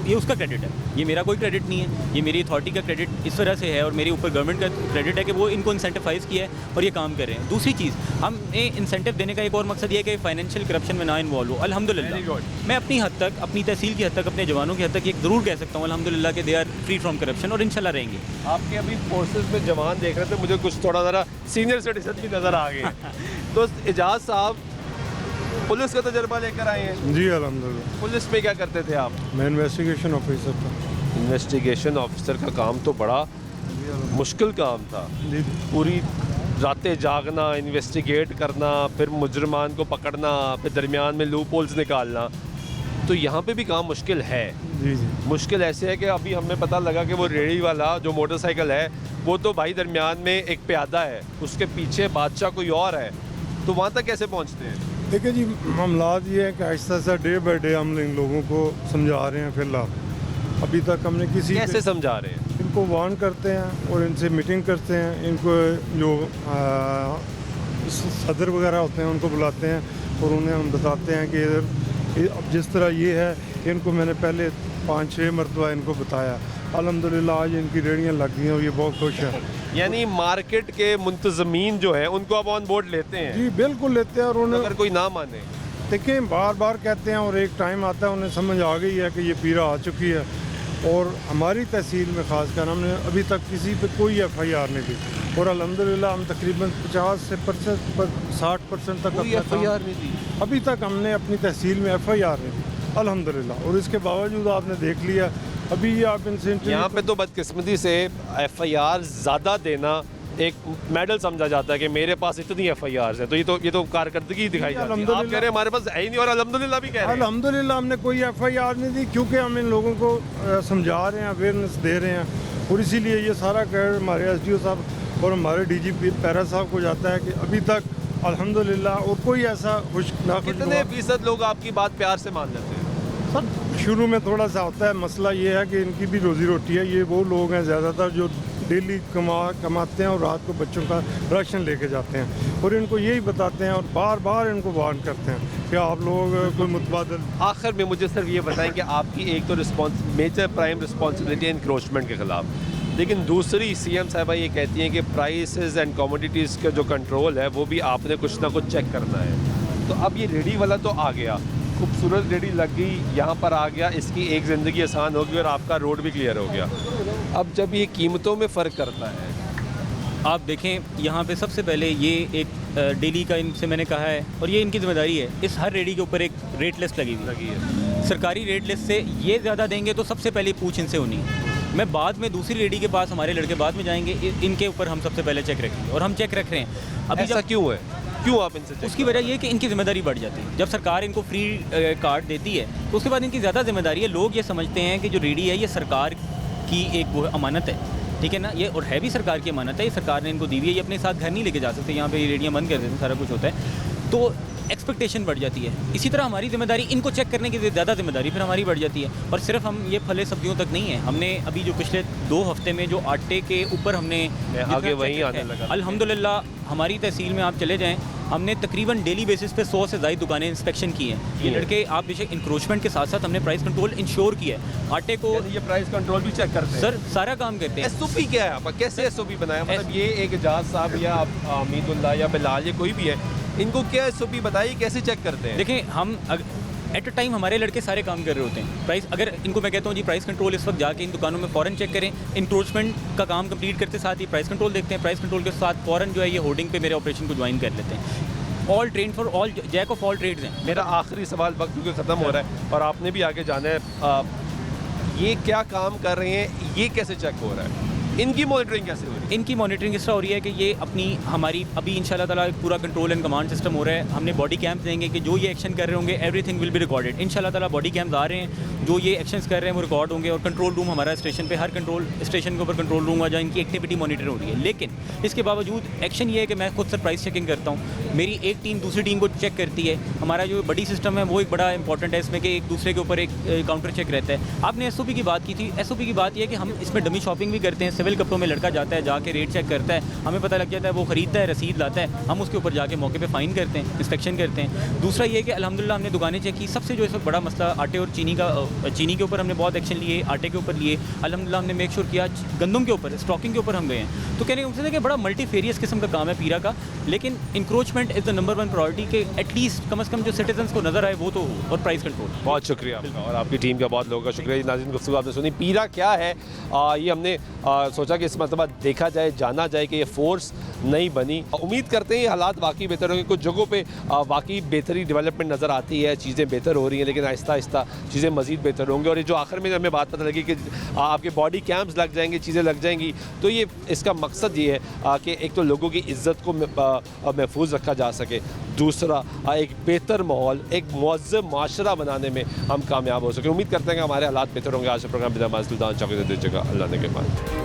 ये उसका क्रेडिट है, ये मेरा कोई क्रेडिट नहीं है, ये मेरी अथॉरिटी का क्रेडिट इस वजह से है, और मेरे ऊपर गवर्नमेंट का क्रेडिट है कि वो इनको इंसेंटिवाइज किया है और ये काम कर रहे हैं। दूसरी चीज़, हमने इंसेंटिव देने का एक और मकसद ये है कि फाइनेंशियल करप्शन में ना इन्वॉल्व हो। अल्हम्दुलिल्लाह मैं अपनी हद तक, अपनी तहसील की हद तक, अपने जवानों की हद तक ये ज़रूर कह सकता हूँ अल्हम्दुलिल्लाह कि they are free from corruption, और इंशाल्लाह रहेंगे। आपके अभी फोर्सेस में जवान देख रहे थे, मुझे कुछ थोड़ा ज़रा सीनियर सिटीजन भी नज़र आ गए। तो एजाज साहब पुलिस का तजर्बा लेकर आए हैं? जी अल्हम्दुलिल्लाह। पुलिस में क्या करते थे आप? मैं इन्वेस्टिगेशन ऑफिसर था। इन्वेस्टिगेशन ऑफिसर का काम तो बड़ा मुश्किल काम था। जी पूरी रातें जागना, इन्वेस्टिगेट करना, फिर मुजरमान को पकड़ना, फिर दरमियान में लूप होल्स निकालना। तो यहाँ पे भी काम मुश्किल है। जी जी। मुश्किल ऐसे है कि अभी हमें पता लगा कि वो रेडी वाला जो मोटरसाइकिल है, वो तो भाई दरमियान में एक प्यादा है, उसके पीछे बादशाह कोई और है, तो वहाँ तक कैसे पहुँचते हैं? देखिए जी, मामलात ये है कि Aahista Aahista day by day हम इन लोगों को समझा रहे हैं। फिलहाल अभी तक हमने किसी कैसे समझा रहे हैं? इनको वार्न करते हैं और इनसे मीटिंग करते हैं। इनको जो सदर वगैरह होते हैं उनको बुलाते हैं और उन्हें हम बताते हैं कि अब जिस तरह ये है, इनको मैंने पहले 5-6 मरतबा इनको बताया। अल्हम्दुलिल्लाह आज इनकी रेहड़ियाँ लग गई हैं और ये बहुत खुश हैं। यानी मार्केट के मुंतजमीन जो हैं उनको आप ऑन बोर्ड लेते हैं? जी बिल्कुल लेते हैं। और उन्हें अगर कोई ना माने देखें बार बार कहते हैं और एक टाइम आता है उन्हें समझ आ गई है कि ये पीरा आ चुकी है। और हमारी तहसील में ख़ासकर हमने अभी तक किसी पे कोई FIR नहीं दी और अल्हम्दुलिल्लाह हम तकरीबन 50 से 60% तक अपना FIR नहीं दी। अभी तक हमने अपनी तहसील में FIR नहीं दी अल्हम्दुलिल्लाह। और इसके बावजूद आपने देख लिया अभी ये आप इनसे यहाँ पे तो बदकिस्मती से FIR ज़्यादा देना एक मेडल समझा जाता है कि मेरे पास इतनी FIRs है, तो ये तो कारकर्दगी दिखाई जाती है। आप कह रहे हैं हमारे पास है ही नहीं और अल्हम्दुलिल्लाह भी कह रहे हैं। अल्हम्दुलिल्लाह हमने कोई FIR नहीं दी क्योंकि हम इन लोगों को समझा रहे हैं, अवेयरनेस दे रहे हैं। और इसीलिए ये सारा क्रेडिट हमारे SDO साहब और हमारे DGP पैरा साहब को जाता है कि अभी तक अल्हम्दुलिल्लाह और कोई ऐसा कितने फीसद लोग आपकी बात प्यार से मान लेते हैं? सर शुरू में थोड़ा सा होता है, मसला ये है कि इनकी भी रोज़ी रोटी है। ये वो लोग हैं ज़्यादातर जो डेली कमाते हैं और रात को बच्चों का राशन लेके जाते हैं और इनको यही बताते हैं और बार बार इनको वार्न करते हैं कि आप लोग कोई मुतबादल। आखिर में मुझे सिर्फ ये बताएं कि आपकी एक तो मेजर प्राइम रिस्पॉन्सिबिलिटी है इंक्रोचमेंट के ख़िलाफ़, लेकिन दूसरी CM साहबा ये कहती हैं कि प्राइसेस एंड कमोडिटीज़ का जो कंट्रोल है वो भी आपने कुछ ना कुछ चेक करना है। तो अब ये रेडी वाला तो आ गया, खूबसूरत रेडी लग गई, यहाँ पर आ गया, इसकी एक ज़िंदगी आसान होगी और आपका रोड भी क्लियर हो गया। अब जब ये कीमतों में फ़र्क करता है, आप देखें यहाँ पे सबसे पहले ये एक डेली का इनसे मैंने कहा है और ये इनकी जिम्मेदारी है, इस हर रेडी के ऊपर एक रेट लिस्ट लगी है। सरकारी रेट लिस्ट से ये ज़्यादा देंगे तो सबसे पहले पूछ इनसे होनी है। मैं बाद में दूसरी रेडी के पास, हमारे लड़के बाद में जाएंगे, इनके ऊपर हम सबसे पहले चेक रखेंगे और हम चेक रख रहे हैं। अभी ऐसा क्यों है? क्यों आप इनसे? उसकी वजह ये है कि इनकी जिम्मेदारी बढ़ जाती है। जब सरकार इनको फ्री कार्ड देती है तो उसके बाद इनकी ज़्यादा जिम्मेदारी है। लोग ये समझते हैं कि जो रेडी है ये सरकार की एक वो अमानत है, ठीक है ना, ये और है भी सरकार की अमानत है, ये सरकार ने इनको दी हुई है, ये अपने साथ घर नहीं लेके जा सकते, यहाँ पे ये रेडियाँ बंद कर देते हैं, सारा कुछ होता है, तो एक्सपेक्टेशन बढ़ जाती है। इसी तरह हमारी जिम्मेदारी इनको चेक करने की ज़्यादा जिम्मेदारी फिर हमारी बढ़ जाती है। और सिर्फ हम ये फले सब्जियों तक नहीं है, हमने अभी जो पिछले 2 हफ्ते में जो आटे के ऊपर हमने आगे वहीं आने लगा, अल्हम्दुलिल्लाह हमारी तहसील में आप चले जाएँ, हमने तकरीबन डेली बेसिस पे 100 से ज़्यादा दुकानें इंस्पेक्शन की हैं। ये लड़के आप बेशक इंक्रोचमेंट के साथ साथ हमने प्राइस कंट्रोल इंश्योर किया है। आटे को ये प्राइस कंट्रोल भी चेक करते हैं? सर सारा काम करते हैं। SOP क्या है आपका? कैसे SOP बनाया? मतलब ये एक एजाज साहब या अमीदुल्लाह या बिलाल या कोई भी है, इनको क्या SOP बताइए, कैसे चेक करते हैं? देखें हम एट अ टाइम हमारे लड़के सारे काम कर रहे होते हैं। प्राइस अगर इनको मैं कहता हूँ जी प्राइस कंट्रोल इस वक्त जाके इन दुकानों में फ़ौरन चेक करें, इंक्रोचमेंट का काम कंप्लीट करते साथ ही प्राइस कंट्रोल देखते हैं, प्राइस कंट्रोल के साथ फ़ौरन जो है ये होर्डिंग पे मेरे ऑपरेशन को ज्वाइन कर लेते हैं। All train for all, jack of all trades हैं। मेरा आखिरी सवाल, वक्त क्योंकि ख़त्म हो रहा है और आपने भी आगे जाना है, ये क्या काम कर रहे हैं, ये कैसे चेक हो रहा है, इनकी मॉनिटरिंग कैसे हो रही है? इनकी मॉनिटरिंग इस तरह हो रही है कि ये अपनी हमारी अभी इंशाल्लाह ताला एक पूरा कंट्रोल एंड कमांड सिस्टम हो रहा है। हमने बॉडी कैम्प देंगे कि जो ये एक्शन कर रहे होंगे एवरीथिंग विल बी रिकॉर्डेड। इंशाल्लाह ताला बॉडी कैम्प आ रहे हैं, जो ये एक्शंस कर रहे हैं वो रिकॉर्ड होंगे। और कंट्रोल रूम हमारा स्टेशन पे, हर कंट्रोल स्टेशन के ऊपर कंट्रोल रूम हुआ जहाँ इनकी एक्टिविटी मॉनिटर हो रही है। लेकिन इसके बावजूद एक्शन ये है कि मैं खुद से प्राइस चेकिंग करता हूँ, मेरी एक टीम दूसरी टीम को चेक करती है। हमारा जो बड़ी सिस्टम है वो एक बड़ा इंपॉर्टेंट है इसमें कि एक दूसरे के ऊपर एक काउंटर चेक रहता है। आपने SOP की बात की थी, SOP की बात यह है कि हम इसमें डमी शॉपिंग भी करते हैं। सिविल कपड़ों में लड़का जाता है, जाके रेट चेक करता है, हमें पता लग जाता है, वो ख़रीदता है, रसीद लाता है, हम उसके ऊपर जाके मौके पे फ़ाइन करते हैं, इंस्पेक्शन करते हैं। दूसरा ये है कि अल्हम्दुलिल्लाह हमने दुकानें चेक की। सबसे जो इस वक्त बड़ा मसला आटे और चीनी के ऊपर हमने बहुत एक्शन लिए, आटे के ऊपर लिए, अल्हम्दुलिल्लाह हमने मेक श्योर किया। गंदम के ऊपर स्टॉकिंग के ऊपर हम गए हैं। तो कहने का कि बड़ा मल्टीफेरियस किस्म का काम है पीरा का, लेकिन encroachment is the number 1 priority के एटलीस्ट कम से कम जो सिटीजन्स को नज़र आए वो तो, और प्राइस कंट्रोल। बहुत शुक्रिया आपका और आपकी टीम का बहुत लोगों का शुक्रिया। नाज़रीन गुफ्तगू आपने सुनी, पीरा क्या है ये हमने सोचा कि इस मरतबा देखा जाए, जाना जाए कि ये फोर्स नहीं बनी। उम्मीद करते हैं ये हालात वाकई बेहतर होंगे। कुछ जगहों पे वाकई बेहतरी डेवलपमेंट नज़र आती है, चीज़ें बेहतर हो रही हैं, लेकिन आहिस्ता आहिस्ता चीज़ें मज़ीद बेहतर होंगी। और ये जो आखिर में हमें बात पता लगी कि आपके बॉडी कैंप्स लग जाएंगे, चीज़ें लग जाएंगी, तो ये इसका मकसद ये है कि एक तो लोगों की इज़्ज़त को महफूज रखा जा सके, दूसरा एक बेहतर माहौल, एक मुअज़्ज़म माशरा बनाने में हम कामयाब हो सकें। उम्मीद करते हैं कि हमारे हालात बेहतर होंगे। आज का प्रोग्राम बिना सुल्तान चौकी से दीजिएगा, अल्लाह ने के बाद।